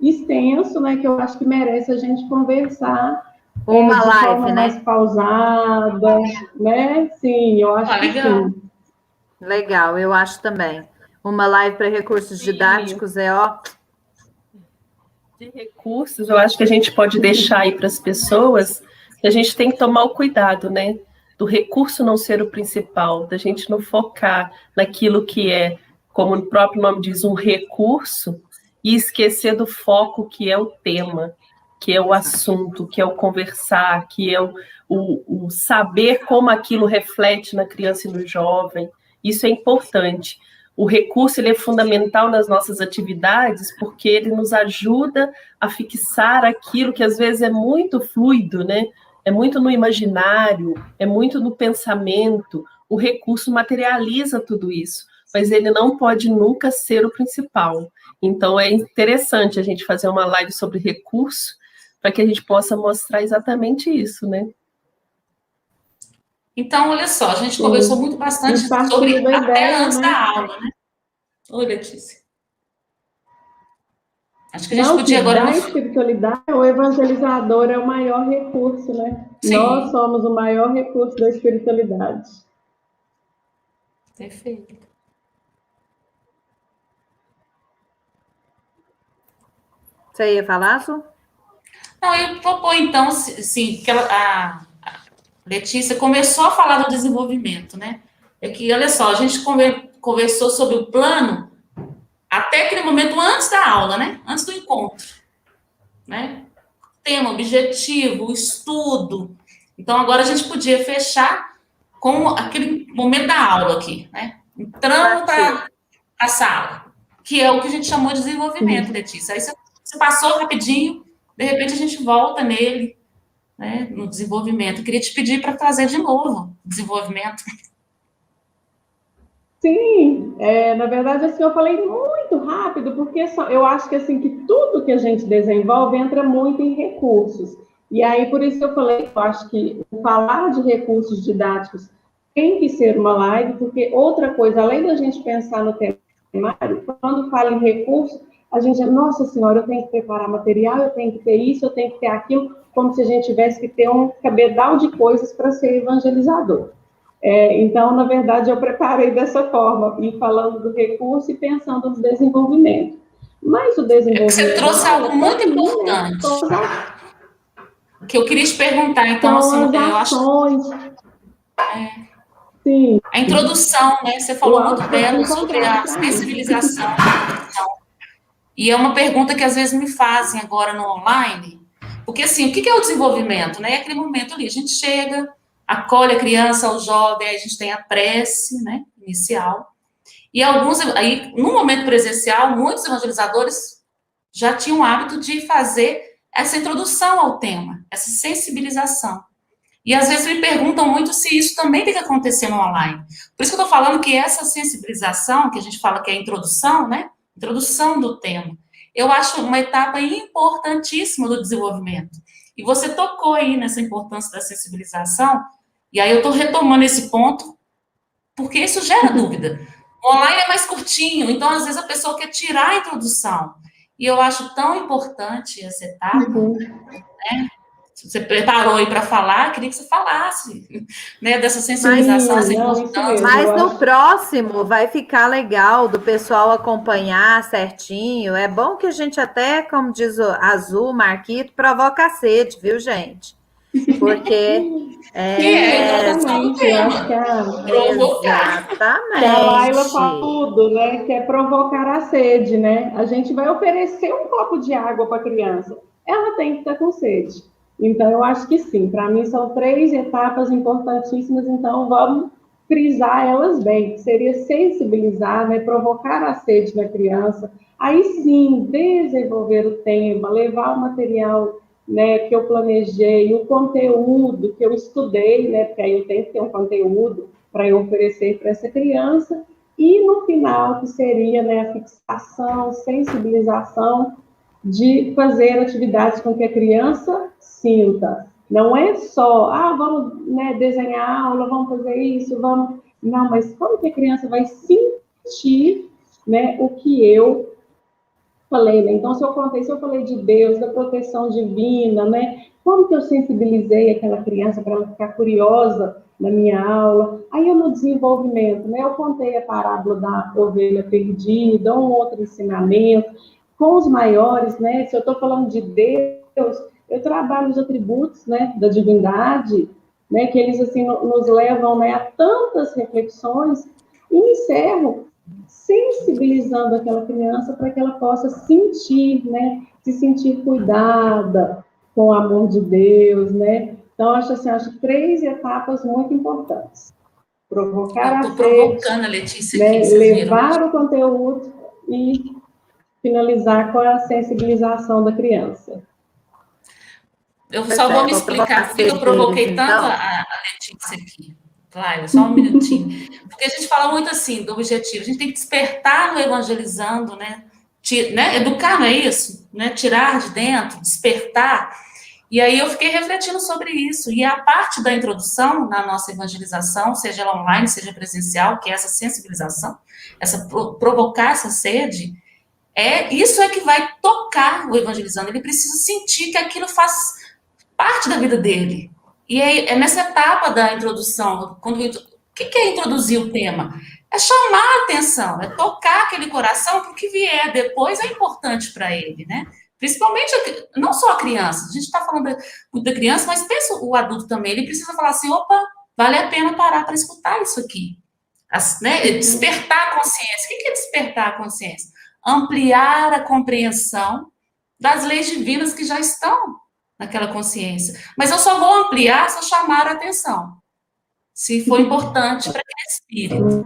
extenso, né? Que eu acho que merece a gente conversar uma live, forma mais pausada, né? Sim, eu acho que sim. Legal, eu acho também. Uma live para recursos didáticos De recursos, eu acho que a gente pode deixar aí para as pessoas que a gente tem que tomar o cuidado, né? do recurso não ser o principal, da gente não focar naquilo que é, como o próprio nome diz, um recurso, e esquecer do foco que é o tema, que é o assunto, que é o conversar, que é o saber como aquilo reflete na criança e no jovem. Isso é importante. O recurso ele é fundamental nas nossas atividades porque ele nos ajuda a fixar aquilo que às vezes é muito fluido, né? É muito no imaginário, é muito no pensamento. O recurso materializa tudo isso, mas ele não pode nunca ser o principal. Então é interessante a gente fazer uma live sobre recurso para que a gente possa mostrar exatamente isso, né? Então, olha só, a gente conversou muito bastante sobre da até ideia, antes né? da aula, né? Oi, Letícia. Acho que a gente Não, podia que agora... da espiritualidade, o evangelizador é o maior recurso, né? Sim. Nós somos o maior recurso da espiritualidade. Perfeito. Você ia falar, Su? Não, eu propor, então, sim, que a Letícia começou a falar do desenvolvimento, né? É que, olha só, a gente conversou sobre o plano até aquele momento antes da aula, né? Antes do encontro, né? Tema, objetivo, o estudo. Então, agora a gente podia fechar com aquele momento da aula aqui, né? Entrando para a sala, que é o que a gente chamou de desenvolvimento, Letícia. Aí você passou rapidinho, de repente a gente volta nele, né, no desenvolvimento. Eu queria te pedir para fazer de novo desenvolvimento. Sim, na verdade, assim, eu falei muito rápido, porque eu acho que, assim, que tudo que a gente desenvolve entra muito em recursos. E aí, por isso que eu falei, eu acho que falar de recursos didáticos tem que ser uma live, porque outra coisa, além da gente pensar no temário, quando fala em recursos, a gente, nossa senhora, eu tenho que preparar material, eu tenho que ter isso, eu tenho que ter aquilo, como se a gente tivesse que ter um cabedal de coisas para ser evangelizador. Então, na verdade, eu preparei dessa forma, e falando do recurso e pensando no desenvolvimento. Mas o desenvolvimento... Você trouxe algo muito importante, que eu queria te perguntar, então, são assim, as ações. Sim. A introdução, né? Você falou muito bem sobre a sensibilização. E é uma pergunta que às vezes me fazem agora no online, porque assim, o que é o desenvolvimento, né? É aquele momento ali, a gente chega, acolhe a criança, o jovem, aí a gente tem a prece, né, inicial. E alguns, aí, no momento presencial, muitos evangelizadores já tinham o hábito de fazer essa introdução ao tema, essa sensibilização. E às vezes me perguntam muito se isso também tem que acontecer no online. Por isso que eu estou falando que essa sensibilização, que a gente fala que é a introdução, né? Introdução do tema, eu acho uma etapa importantíssima do desenvolvimento. E você tocou aí nessa importância da sensibilização, e aí eu estou retomando esse ponto, porque isso gera dúvida. O online é mais curtinho, então às vezes a pessoa quer tirar a introdução. E eu acho tão importante essa etapa, né? Você preparou aí para falar, queria que você falasse, né, dessa sensibilização, essa importância. Mas no próximo vai ficar legal do pessoal acompanhar certinho. É bom que a gente até, como diz o Azul, Marquito, provoca a sede, viu, gente? Porque exatamente, eu acho que exatamente. A Laila fala tudo, né? Que é provocar a sede, né? A gente vai oferecer um copo de água para a criança. Ela tem que estar com sede. Então, eu acho que sim. Para mim, são 3 etapas importantíssimas. Então, vamos frisar elas bem. Que seria sensibilizar, né? Provocar a sede na criança. Aí, sim, desenvolver o tema, levar o material, né, que eu planejei, o conteúdo que eu estudei, né? Porque aí eu tenho que ter um conteúdo para eu oferecer para essa criança. E, no final, que seria, né, a fixação, sensibilização, de fazer atividades com que a criança sinta. Não é só, vamos, né, desenhar aula, vamos fazer isso, vamos... Não, mas como que a criança vai sentir, né, o que eu falei, né? Então, se eu falei de Deus, da proteção divina, né? Como que eu sensibilizei aquela criança para ela ficar curiosa na minha aula? Aí, eu no desenvolvimento, né? Eu contei a parábola da ovelha perdida, um outro ensinamento, com os maiores, né? Se eu estou falando de Deus, eu trabalho os atributos, né, da divindade, né, que eles assim nos levam, né, a tantas reflexões, e encerro sensibilizando aquela criança para que ela possa sentir, né, se sentir cuidada com o amor de Deus, né? Então, acho 3 etapas muito importantes. Provocar Eu a estou sede, provocando a Letícia aqui, né, vocês viram? levar o conteúdo e finalizar com a sensibilização da criança. Eu só vou me Vou provocar explicar por que eu deles, provoquei tanto então. a Letícia aqui. Claro, só um minutinho. Porque a gente fala muito assim do objetivo. A gente tem que despertar no evangelizando, né? Educar, não é isso? Né? Tirar de dentro, despertar. E aí eu fiquei refletindo sobre isso. E a parte da introdução na nossa evangelização, seja ela online, seja presencial, que é essa sensibilização, provocar essa sede, isso é que vai tocar o evangelizando. Ele precisa sentir que aquilo faz parte da vida dele. E é nessa etapa da introdução, o que é introduzir o tema? É chamar a atenção, é tocar aquele coração, porque o que vier depois é importante para ele, né? Principalmente, não só a criança, a gente está falando muito da criança, mas pensa o adulto também, ele precisa falar assim, opa, vale a pena parar para escutar isso aqui. Né? Despertar a consciência. O que é despertar a consciência? Ampliar a compreensão das leis divinas que já estão naquela consciência. Mas eu só vou ampliar se eu chamar a atenção, se for importante para aquele espírito.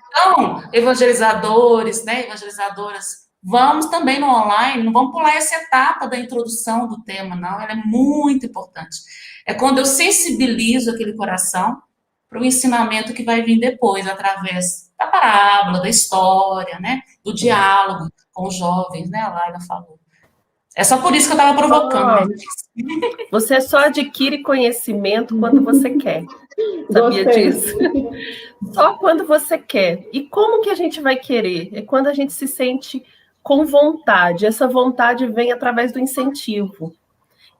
Então, evangelizadores, né, evangelizadoras, vamos também no online, não vamos pular essa etapa da introdução do tema, não, ela é muito importante. É quando eu sensibilizo aquele coração para o ensinamento que vai vir depois, através da parábola, da história, né, do diálogo com os jovens, né, a Laila falou. É só por isso que eu estava provocando. Você só adquire conhecimento quando você quer. Sabia disso? Só quando você quer. E como que a gente vai querer? É quando a gente se sente com vontade. Essa vontade vem através do incentivo.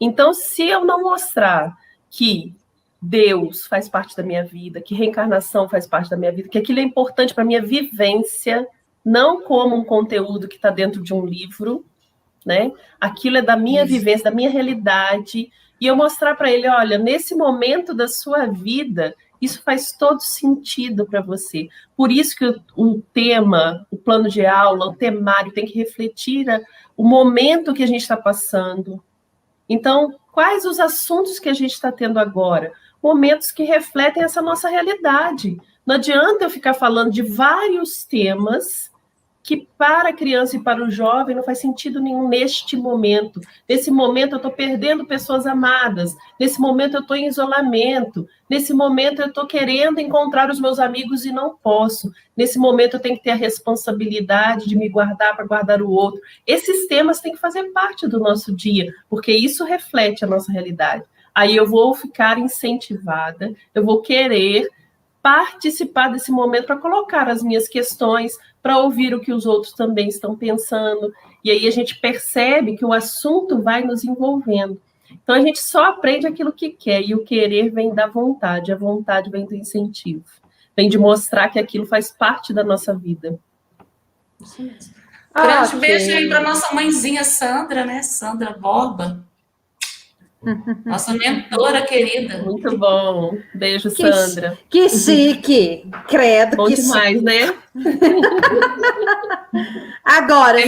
Então, se eu não mostrar que Deus faz parte da minha vida, que reencarnação faz parte da minha vida, que aquilo é importante para a minha vivência, não como um conteúdo que está dentro de um livro, né? Aquilo é da minha vivência, da minha realidade, e eu mostrar para ele, olha, nesse momento da sua vida, isso faz todo sentido para você. Por isso que o tema, o plano de aula, o temário tem que refletir o momento que a gente está passando. Então, quais os assuntos que a gente está tendo agora? Momentos que refletem essa nossa realidade. Não adianta eu ficar falando de vários temas que para a criança e para o jovem não faz sentido nenhum neste momento. Nesse momento eu estou perdendo pessoas amadas, nesse momento eu estou em isolamento, nesse momento eu estou querendo encontrar os meus amigos e não posso, nesse momento eu tenho que ter a responsabilidade de me guardar para guardar o outro. Esses temas têm que fazer parte do nosso dia, porque isso reflete a nossa realidade. Aí eu vou ficar incentivada, eu vou querer participar desse momento para colocar as minhas questões, para ouvir o que os outros também estão pensando, e aí a gente percebe que o assunto vai nos envolvendo. Então, a gente só aprende aquilo que quer, e o querer vem da vontade, a vontade vem do incentivo, vem de mostrar que aquilo faz parte da nossa vida. Isso mesmo. Grande beijo aí para nossa mãezinha Sandra, né? Sandra Borba. Nossa mentora querida. Muito bom. Beijo, Sandra. Que chique. Credo, bom que demais, chique. Né? Agora,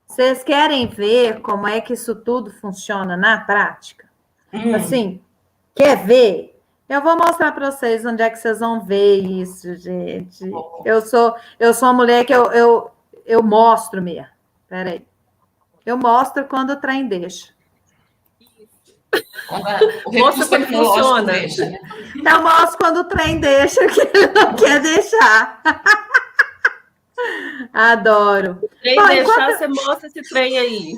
vocês querem ver como é que isso tudo funciona na prática? Assim, quer ver? Eu vou mostrar para vocês onde é que vocês vão ver isso, gente. Eu sou uma mulher que eu mostro mesmo. Peraí. Eu mostro quando o trem deixa. O recurso tecnológico deixa. Né? Eu mostro quando o trem deixa, que ele não quer deixar. Adoro. O trem deixar, você mostra esse trem aí.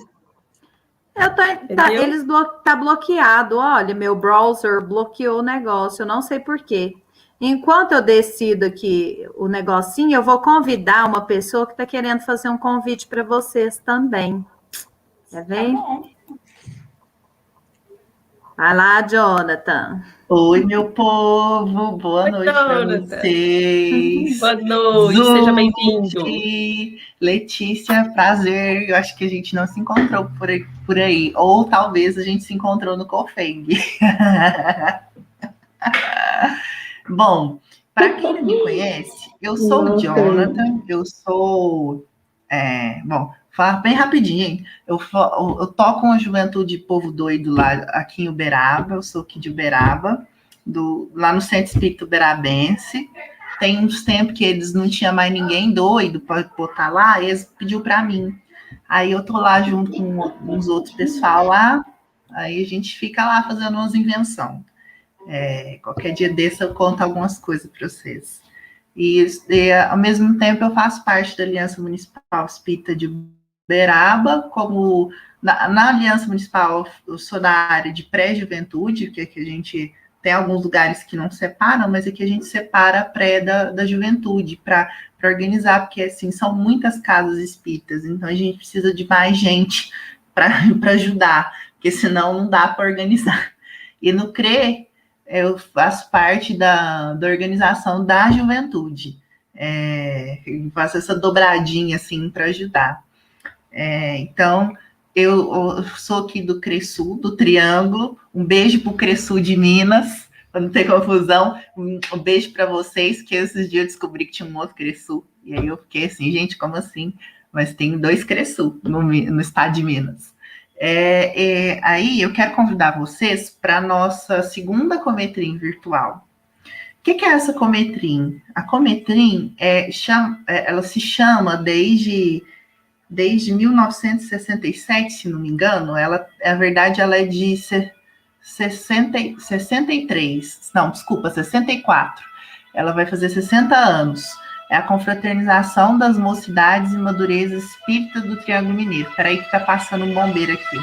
Eles tá bloqueado. Olha, meu browser bloqueou o negócio. Eu não sei por quê. Enquanto eu decido aqui o negocinho, eu vou convidar uma pessoa que está querendo fazer um convite para vocês também. Quer ver? Tá bom. Vai lá, Jonathan. Oi, meu povo, boa Oi, noite para Jonathan. vocês. Boa noite, seja bem-vindo. Zuti, Letícia, prazer. Eu acho que a gente não se encontrou por aí, ou talvez a gente se encontrou no Cofeng. Bom, para quem não me conhece, eu sou o Jonathan, eu sou. Bom, falar bem rapidinho, hein? Eu toco uma Juventude Povo Doido lá aqui em Uberaba, eu sou aqui de Uberaba, lá no Centro Espírita Uberabense. Tem uns tempos que eles não tinham mais ninguém doido para botar lá, e eles pediu para mim. Aí eu tô lá junto com uns outros pessoal lá, aí a gente fica lá fazendo umas invenções. Qualquer dia desse eu conto algumas coisas para vocês. E, ao mesmo tempo, eu faço parte da Aliança Municipal Espírita de Uberaba, como na Aliança Municipal, eu sou da área de pré-juventude, que a gente tem alguns lugares que não separam, mas aqui a gente separa a pré da juventude para organizar, porque assim, são muitas casas espíritas, então a gente precisa de mais gente para ajudar, porque senão não dá para organizar. E no CRE, eu faço parte da organização da juventude. Eu faço essa dobradinha, assim, para ajudar. Então, eu sou aqui do CRESUL, do Triângulo. Um beijo para o CRESUL de Minas, para não ter confusão. Um beijo para vocês, que esses dias eu descobri que tinha um outro CRESUL. E aí eu fiquei assim, gente, como assim? Mas tem 2 CRESUL no estado de Minas. Aí eu quero convidar vocês para a nossa segunda Cometrim virtual. O que é essa Cometrim? A Cometrim ela se chama desde 1967, se não me engano. Na verdade, ela é de 63. Não, desculpa, 64. Ela vai fazer 60 anos. É a confraternização das mocidades e madureza espírita do Triângulo Mineiro. Peraí que tá passando um bombeiro aqui.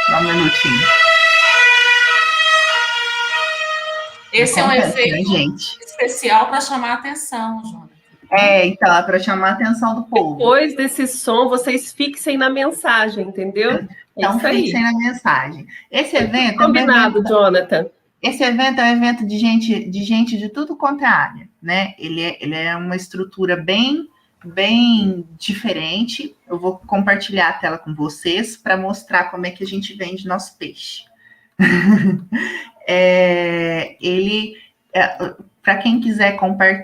Dá um minutinho. Esse é um efeito, né, gente? Especial para chamar a atenção, Joana. Então, é para chamar a atenção do povo. Depois desse som, vocês fixem na mensagem, entendeu? Então, fixem na mensagem. Esse evento combinado, Jonathan. Esse evento é um evento de gente de tudo quanto é área, né? Ele é uma estrutura bem diferente. Eu vou compartilhar a tela com vocês para mostrar como é que a gente vende nosso peixe. Para quem quiser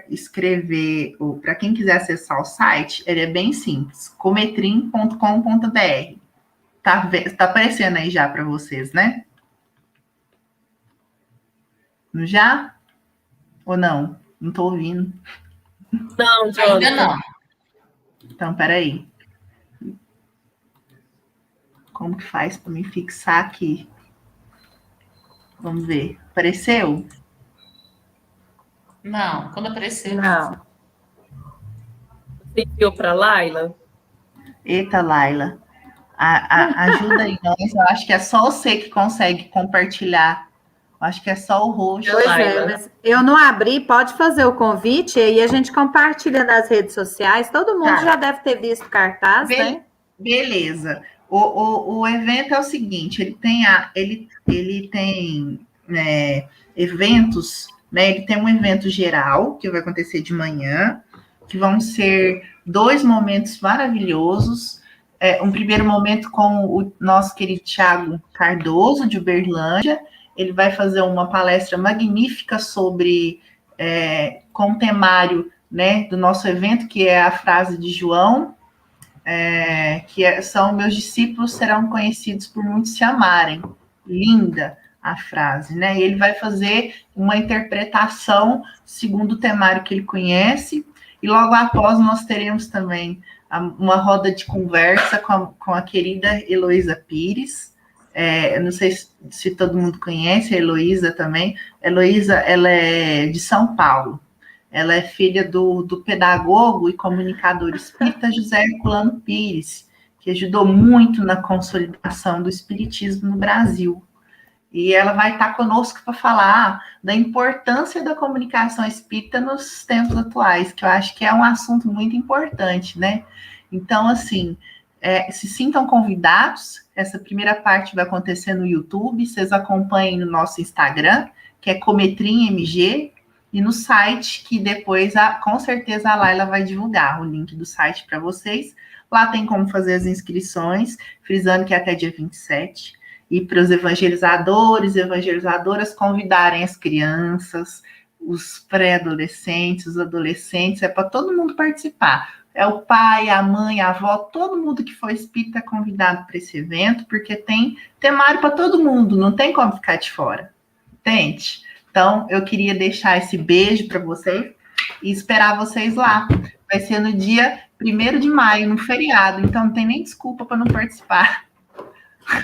escrever, ou para quem quiser acessar o site, ele é bem simples, cometrim.com.br. Tá aparecendo aí já para vocês, né? Já? Ou não? Não estou ouvindo. Não, Jonathan. Ainda não. Então, peraí. Como que faz para me fixar aqui? Vamos ver. Apareceu? Não, quando aparecer. Não. Você enviou para a Laila? Eita, Laila. Ajuda aí, nós. Eu acho que é só você que consegue compartilhar. Eu acho que é só o roxo. Pois mas eu não abri, pode fazer o convite e a gente compartilha nas redes sociais. Todo mundo já deve ter visto o cartaz, né? Beleza. O evento é o seguinte, ele tem eventos, né? Ele tem um evento geral, que vai acontecer de manhã, que vão ser 2 momentos maravilhosos. Um primeiro momento com o nosso querido Thiago Cardoso, de Uberlândia. Ele vai fazer uma palestra magnífica sobre, com o temário, né, do nosso evento, que é a frase de João, são meus discípulos serão conhecidos por muitos se amarem. Linda a frase, né? E ele vai fazer uma interpretação segundo o temário que ele conhece, e logo após nós teremos também uma roda de conversa com a querida Heloísa Pires. Eu não sei se todo mundo conhece a Heloísa também. Heloísa, ela é de São Paulo. Ela é filha do pedagogo e comunicador espírita José Herculano Pires, que ajudou muito na consolidação do espiritismo no Brasil. E ela vai estar conosco para falar da importância da comunicação espírita nos tempos atuais, que eu acho que é um assunto muito importante, né? Então, assim, se sintam convidados. Essa primeira parte vai acontecer no YouTube. Vocês acompanhem no nosso Instagram, que é CometrimMG, e no site, que depois, com certeza, a Laila vai divulgar o link do site para vocês. Lá tem como fazer as inscrições, frisando que é até dia 27. E para os evangelizadores e evangelizadoras convidarem as crianças, os pré-adolescentes, os adolescentes, é para todo mundo participar. É o pai, a mãe, a avó, todo mundo que for espírita é convidado para esse evento, porque tem temário para todo mundo, não tem como ficar de fora. Entende? Então, eu queria deixar esse beijo para vocês e esperar vocês lá. Vai ser no dia 1º de maio, no feriado, então não tem nem desculpa para não participar.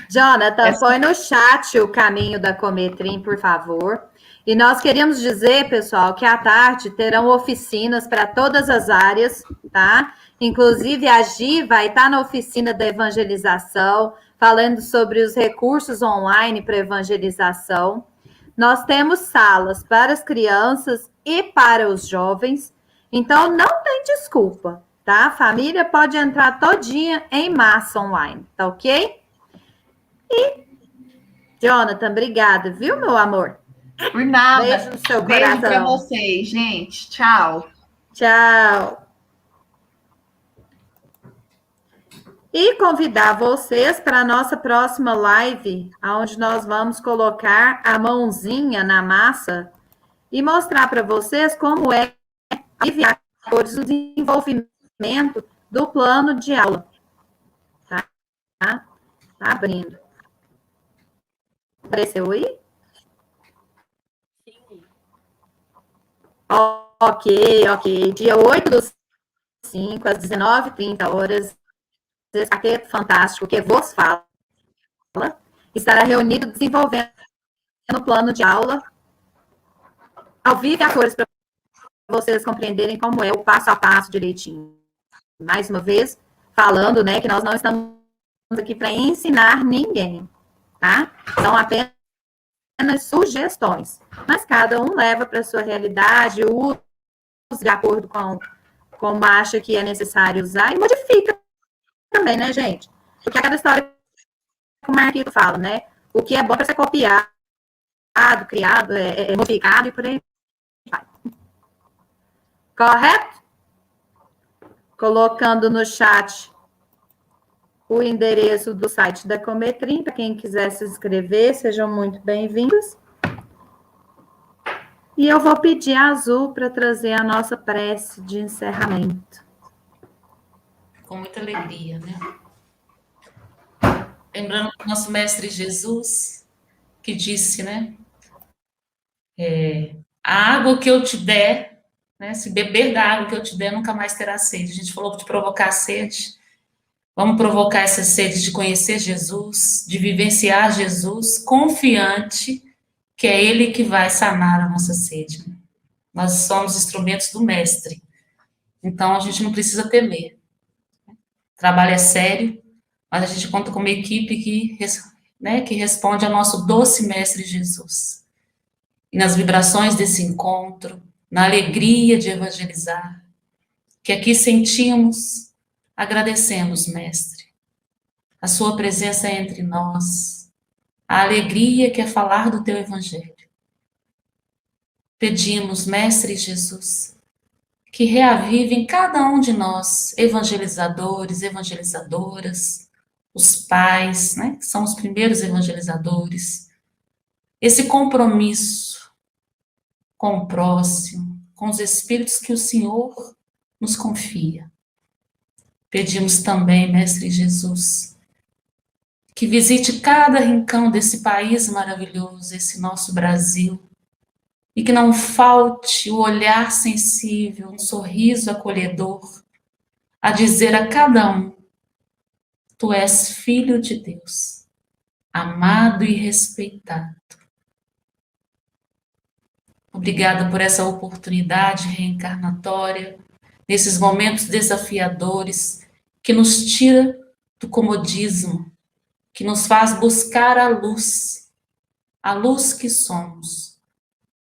Jonathan, põe no chat o caminho da Cometrim, por favor. E nós queríamos dizer, pessoal, que à tarde terão oficinas para todas as áreas, tá? Inclusive, a Gi vai estar na oficina da evangelização, falando sobre os recursos online para evangelização. Nós temos salas para as crianças e para os jovens, então não tem desculpa, tá? A família pode entrar todinha em massa online, tá ok? E, Jonathan, obrigada, viu, meu amor? Por nada. Beijo no seu Beijo coração. para vocês, gente. Tchau. Tchau. E convidar vocês para a nossa próxima live, onde nós vamos colocar a mãozinha na massa e mostrar para vocês como é aliviar o desenvolvimento do plano de aula. Tá abrindo. Apareceu aí? Sim. Ok. Dia 8/5, às 19h30, esse quarteto fantástico que vos fala estará reunido desenvolvendo o plano de aula ao vivo e a cores para vocês compreenderem como é o passo a passo direitinho. Mais uma vez, falando, né, que nós não estamos aqui para ensinar ninguém, tá? São apenas sugestões, mas cada um leva para a sua realidade, usa de acordo com como acha que é necessário usar e modifica também, né, gente? Porque aquela história que o Marquito fala, né? O que é bom para ser copiado, criado, modificado e por aí vai. Correto? Colocando no chat o endereço do site da Cometrim, para quem quiser se inscrever, sejam muito bem-vindos. E eu vou pedir a Azul para trazer a nossa prece de encerramento. Com muita alegria, né? Lembrando do nosso mestre Jesus, que disse, né? A água que eu te der, né? Se beber da água que eu te der, nunca mais terá sede. A gente falou de provocar sede. Vamos provocar essa sede de conhecer Jesus, de vivenciar Jesus, confiante que é Ele que vai sanar a nossa sede. Né? Nós somos instrumentos do Mestre. Então, a gente não precisa temer. O trabalho é sério, mas a gente conta com uma equipe que responde ao nosso doce Mestre Jesus. E nas vibrações desse encontro, na alegria de evangelizar, que aqui sentimos, agradecemos, Mestre, a sua presença entre nós, a alegria que é falar do teu evangelho. Pedimos, Mestre Jesus, que reavive em cada um de nós, evangelizadores, evangelizadoras, os pais, né, que são os primeiros evangelizadores, esse compromisso com o próximo, com os espíritos que o Senhor nos confia. Pedimos também, Mestre Jesus, que visite cada rincão desse país maravilhoso, esse nosso Brasil, e que não falte o olhar sensível, um sorriso acolhedor, a dizer a cada um: tu és filho de Deus, amado e respeitado. Obrigada por essa oportunidade reencarnatória, nesses momentos desafiadores, que nos tira do comodismo, que nos faz buscar a luz que somos,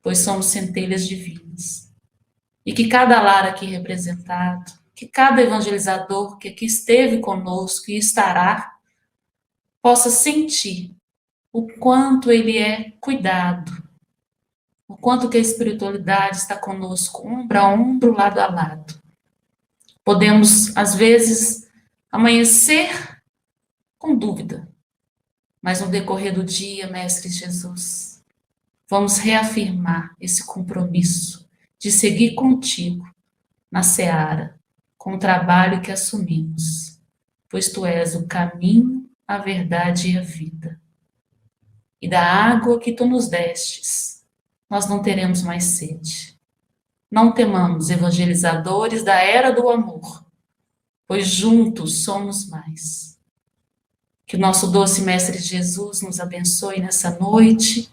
pois somos centelhas divinas. E que cada lar aqui representado, que cada evangelizador que aqui esteve conosco e estará, possa sentir o quanto ele é cuidado, o quanto que a espiritualidade está conosco, ombro a ombro, lado a lado. Podemos, às vezes, amanhecer com dúvida, mas no decorrer do dia, Mestre Jesus, vamos reafirmar esse compromisso de seguir contigo na seara, com o trabalho que assumimos, pois tu és o caminho, a verdade e a vida. E da água que tu nos destes, nós não teremos mais sede. Não temamos, evangelizadores da era do amor, pois juntos somos mais. Que o nosso doce Mestre Jesus nos abençoe nessa noite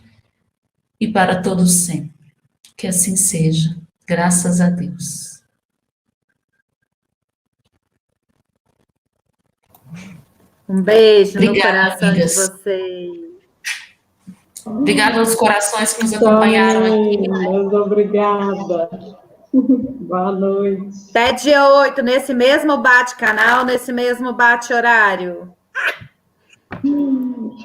e para todos sempre. Que assim seja, graças a Deus. Um beijo Obrigada, no coração amigas. de vocês. Obrigada aos corações que nos acompanharam aqui. Muito obrigada. Boa noite. Até dia 8, nesse mesmo bate-canal, nesse mesmo bate-horário.